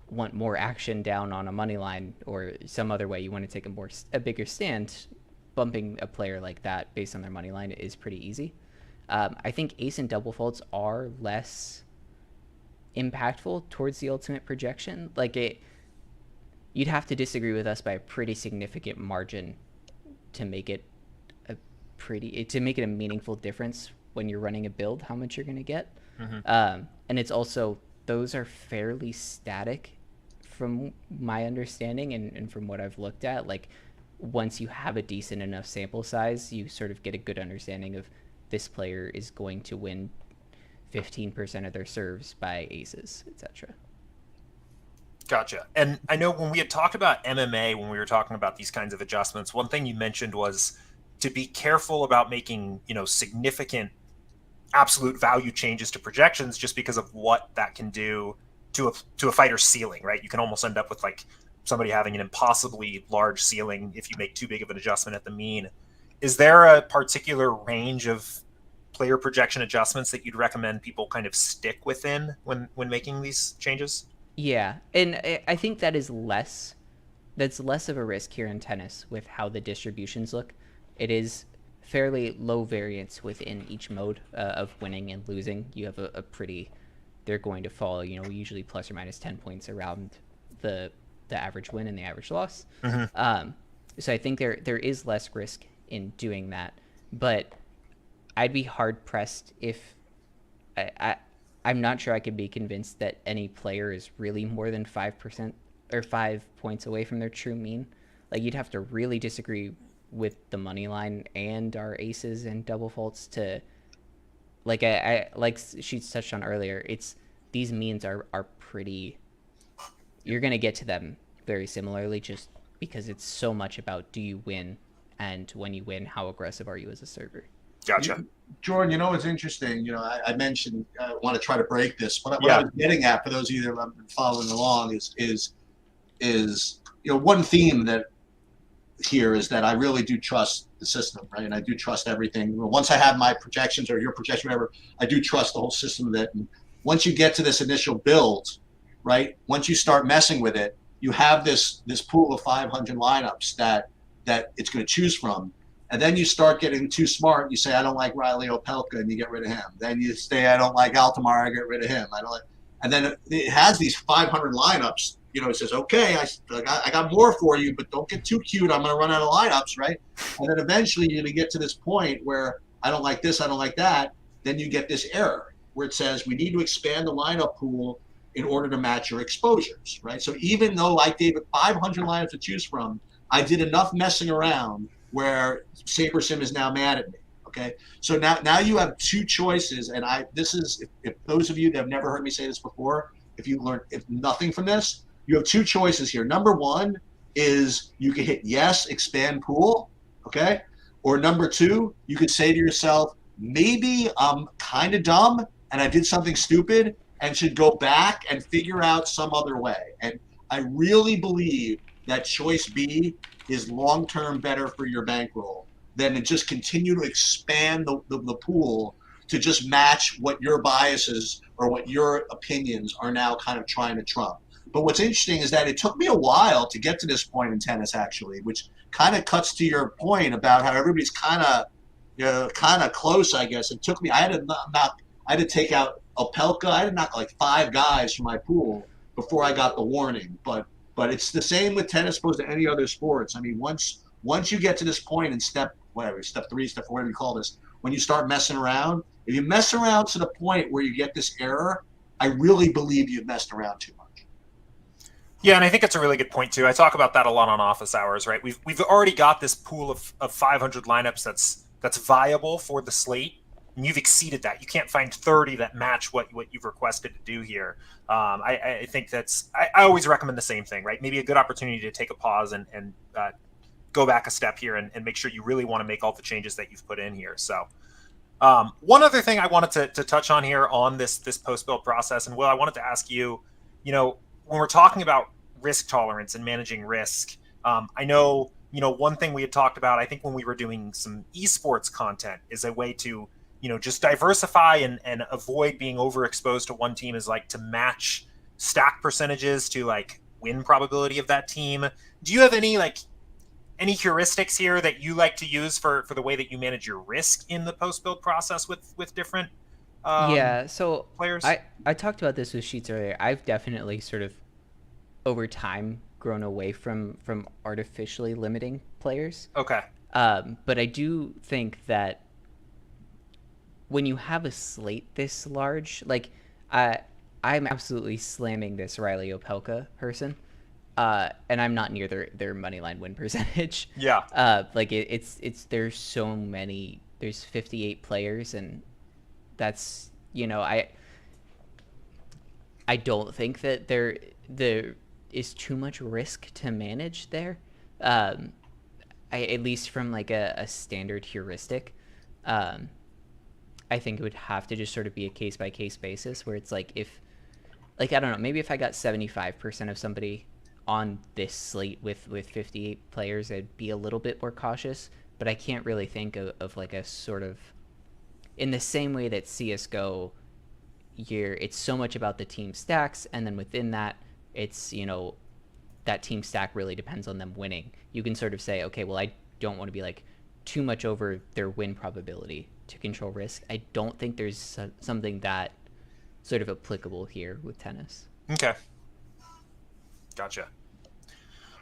want more action down on a money line or some other way, you want to take a bigger stand, bumping a player like that based on their money line is pretty easy. I think ace and double faults are less impactful towards the ultimate projection. You'd have to disagree with us by a pretty significant margin to make it a meaningful difference when you're running a build, how much you're going to get. Mm-hmm. And it's also, those are fairly static from my understanding and from what I've looked at. Like, once you have a decent enough sample size, you sort of get a good understanding of this player is going to win 15% of their serves by aces, etc. Gotcha. And I know when we had talked about MMA, when we were talking about these kinds of adjustments, one thing you mentioned was to be careful about making, significant absolute value changes to projections just because of what that can do to a fighter's ceiling, right? You can almost end up with like somebody having an impossibly large ceiling if you make too big of an adjustment at the mean. Is there a particular range of player projection adjustments that you'd recommend people kind of stick within when making these changes? Yeah, and I think that's less of a risk here in tennis with how the distributions look. It is fairly low variance within each mode of winning and losing. You have they're going to fall, usually plus or minus 10 points around the average win and the average loss. Mm-hmm. So I think there is less risk in doing that, but I'd be hard pressed if I'm not sure I could be convinced that any player is really more than 5% or 5 points away from their true mean. Like, you'd have to really disagree with the money line and our aces and double faults to, like Sheets touched on earlier, these means are pretty, you're going to get to them very similarly just because it's so much about do you win, and when you win, how aggressive are you as a server. Gotcha. Jordan, what's interesting, I mentioned I want to try to break this. What I was getting at, for those of you that have been following along, is one theme that here is that I really do trust the system, right? And I do trust everything. Once I have my projections or your projection, whatever, I do trust the whole system of it. And once you get to this initial build, right? Once you start messing with it, you have this pool of 500 lineups that it's going to choose from. And then you start getting too smart. You say, I don't like Riley Opelka, and you get rid of him. Then you say, I don't like Altamar, I get rid of him. And then it has these 500 lineups. It says, okay, I got more for you, but don't get too cute. I'm going to run out of lineups, right? And then eventually you're going to get to this point where I don't like this, I don't like that. Then you get this error where it says we need to expand the lineup pool in order to match your exposures, right? So even though I gave it 500 lineups to choose from, I did enough messing around where SaberSim is now mad at me. Okay, so now you have two choices, and this is if those of you that have never heard me say this before, if nothing from this, you have two choices here. Number one is you can hit yes, expand pool, okay, or number two, you could say to yourself, maybe I'm kind of dumb and I did something stupid and should go back and figure out some other way. And I really believe that choice B is long-term better for your bankroll than to just continue to expand the pool to just match what your biases or what your opinions are now kind of trying to trump. But what's interesting is that it took me a while to get to this point in tennis, actually, which kind of cuts to your point about how everybody's kind of close, I guess. It took me, I had to take out Opelka. I had to knock like 5 guys from my pool before I got the warning. But it's the same with tennis opposed to any other sports. I mean, once you get to this point in step 3, step 4, whatever you call this, when you start messing around, if you mess around to the point where you get this error, I really believe you've messed around too much. Yeah, and I think it's a really good point too. I talk about that a lot on office hours, right? We've already got this pool of 500 lineups that's viable for the slate, and you've exceeded that. You can't find 30 that match what you've requested to do here. I think I always recommend the same thing, right? Maybe a good opportunity to take a pause and go back a step here and make sure you really want to make all the changes that you've put in here. So one other thing I wanted to touch on here on this post-build process, and Will, I wanted to ask you, when we're talking about risk tolerance and managing risk, I know, one thing we had talked about, I think when we were doing some esports content, is a way to, just diversify and avoid being overexposed to one team is like to match stack percentages to like win probability of that team. Do you have any heuristics here that you like to use for the way that you manage your risk in the post-build process with different so players? I talked about this with Sheets earlier. I've definitely sort of over time grown away from artificially limiting players. Okay. But I do think that when you have a slate this large, like I'm absolutely slamming this Riley Opelka person, and I'm not near their money line win percentage. Yeah. It's there's so many. There's 58 players, and that's I don't think that there is too much risk to manage there. At least from like a standard heuristic. I think it would have to just sort of be a case by case basis where it's like I don't know, maybe if I got 75% of somebody on this slate with 58 players, I'd be a little bit more cautious, but I can't really think of like a sort of, in the same way that CSGO, it's so much about the team stacks, and then within that, it's, that team stack really depends on them winning. You can sort of say, okay, well, I don't want to be like too much over their win probability to control risk. I don't think there's something that sort of applicable here with tennis. Okay. Gotcha.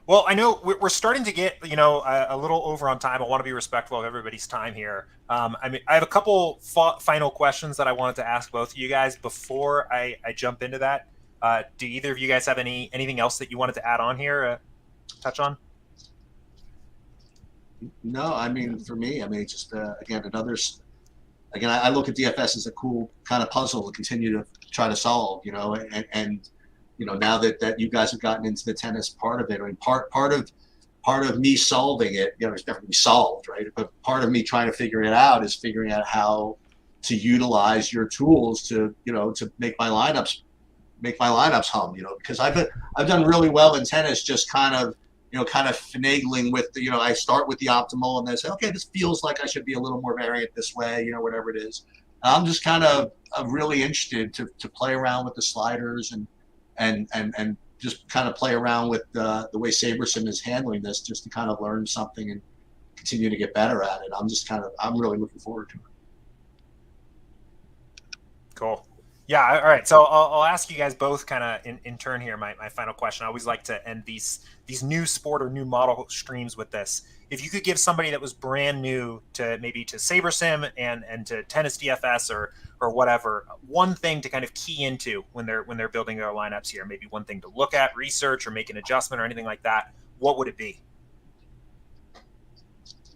Well, I know we're starting to get, a little over on time. I want to be respectful of everybody's time here. I have a couple final questions that I wanted to ask both of you guys before I jump into that. Do either of you guys have anything else that you wanted to add on here, touch on? No, for me, just again, I look at DFS as a cool kind of puzzle to continue to try to solve, and now that you guys have gotten into the tennis part of it, part of me solving it, it's never going to be solved, right? But part of me trying to figure it out is figuring out how to utilize your tools to make my lineups hum, because I've done really well in tennis, just kind of kind of finagling with I start with the optimal and then say, okay, this feels like I should be a little more variant this way, whatever it is. I'm just kind of really interested to play around with the sliders and just kind of play around with the way SaberSim is handling this, just to kind of learn something and continue to get better at it. I'm really looking forward to it. Cool. Yeah. All right. So I'll ask you guys both kind of in turn here. My final question. I always like to end these new sport or new model streams with this. If you could give somebody that was brand new to SaberSim and to Tennis DFS or whatever, one thing to kind of key into when they're building their lineups here, maybe one thing to look at, research, or make an adjustment or anything like that, what would it be?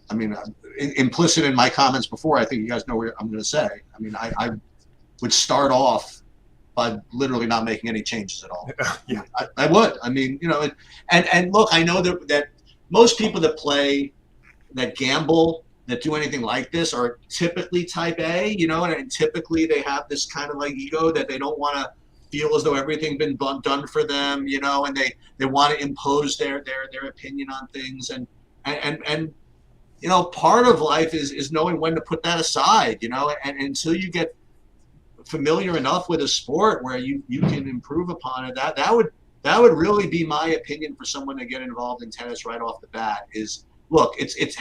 I mean, implicit in my comments before, I think you guys know what I'm going to say. I mean, I would start off by literally not making any changes at all. Yeah, I would. I mean, and look, I know that most people that gamble, that do anything like this are typically type A, and typically they have this kind of like ego that they don't want to feel as though everything been done for them, and they want to impose their opinion on things. And part of life is knowing when to put that aside, and until you get familiar enough with a sport where you can improve upon it, that would really be my opinion for someone to get involved in tennis right off the bat. Is look, it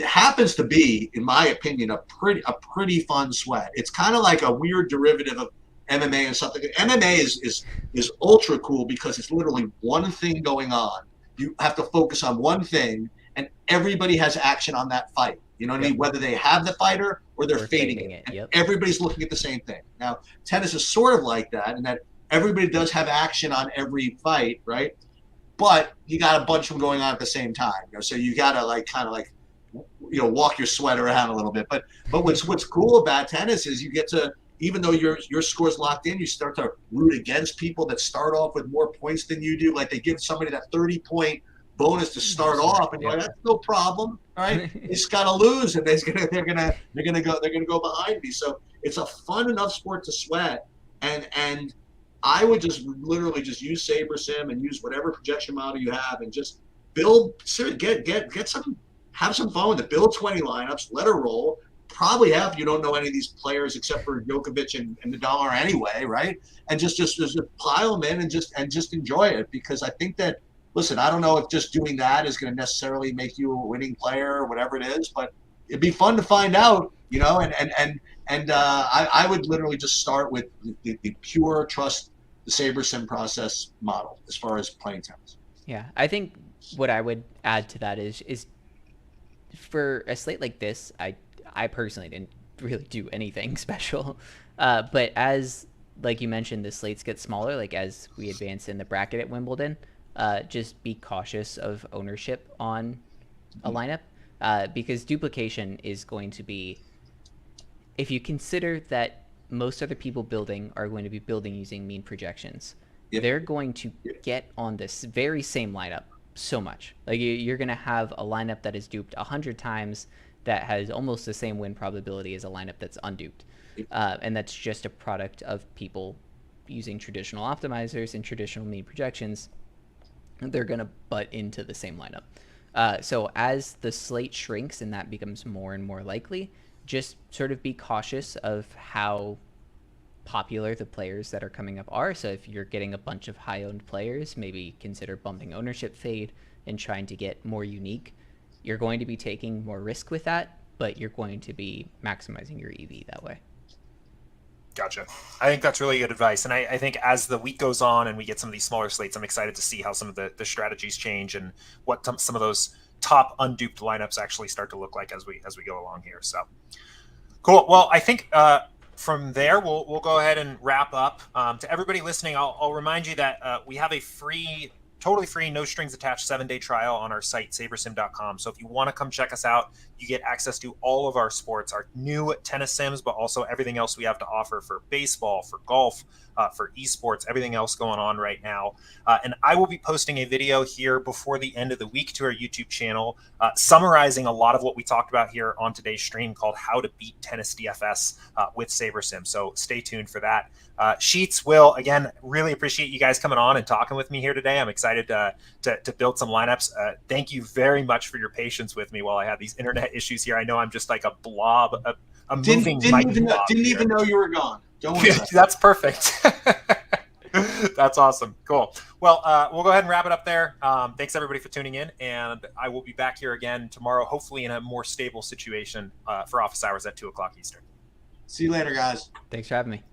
happens to be, in my opinion, a pretty fun sweat. It's kind of like a weird derivative of MMA and something. MMA is ultra cool because it's literally one thing going on. You have to focus on one thing, and everybody has action on that fight. You know what I mean? Whether they have the fighter or they're fading it. And everybody's looking at the same thing. Now, tennis is sort of like that, in that everybody does have action on every fight, right? But you got a bunch of them going on at the same time. So you got to walk your sweat around a little bit. But what's cool about tennis is you get to, even though your score's locked in, you start to root against people that start off with more points than you do. Like they give somebody that 30-point bonus to start off, and you're like, that's no problem, right? You just gotta lose, and they're gonna go behind me. So it's a fun enough sport to sweat, and I would just literally just use SaberSim and use whatever projection model you have, and just build, have some fun with it. Build 20 lineups, let it roll. Probably half you don't know any of these players except for Djokovic and Nadal anyway, right? And just pile them in and just enjoy it, because I think that. Listen, I don't know if just doing that is going to necessarily make you a winning player or whatever it is, but it'd be fun to find out, and I would literally just start with the pure trust the SaberSim process model as far as playing tennis. Yeah, I think what I would add to that is for a slate like this, I personally didn't really do anything special, but as like you mentioned, the slates get smaller, like as we advance in the bracket at Wimbledon. Just be cautious of ownership on a lineup, because duplication is going to be, if you consider that most other people building are going to be building using mean projections, they're going to get on this very same lineup so much. Like you're going to have a lineup that is duped 100 times that has almost the same win probability as a lineup that's unduped. And that's just a product of people using traditional optimizers and traditional mean projections. They're going to butt into the same lineup. So as the slate shrinks and that becomes more and more likely, just sort of be cautious of how popular the players that are coming up are. So if you're getting a bunch of high-owned players, maybe consider bumping ownership fade and trying to get more unique. You're going to be taking more risk with that, but you're going to be maximizing your EV that way. Gotcha. I think that's really good advice. And I think as the week goes on and we get some of these smaller slates, I'm excited to see how some of the strategies change and what some of those top unduped lineups actually start to look like as we go along here. So cool. Well, I think from there, we'll go ahead and wrap up. To everybody listening, I'll remind you that we have a totally free, no strings attached 7-day trial on our site, SaberSim.com. So if you want to come check us out, you get access to all of our sports, our new tennis sims, but also everything else we have to offer for baseball, for golf, for esports, everything else going on right now. And I will be posting a video here before the end of the week to our YouTube channel, summarizing a lot of what we talked about here on today's stream, called How to Beat Tennis DFS with SaberSim. So stay tuned for that. Sheets, Will, again, really appreciate you guys coming on and talking with me here today. I'm excited excited to build some lineups. Thank you very much for your patience with me while I had these internet issues here. I know I'm just like a blob, a moving didn't blob even know you were gone. Don't worry about That's perfect. That's awesome. Cool. Well, we'll go ahead and wrap it up there. Thanks everybody for tuning in, and I will be back here again tomorrow, hopefully in a more stable situation for office hours at 2:00 Eastern. See you later, guys. Thanks for having me.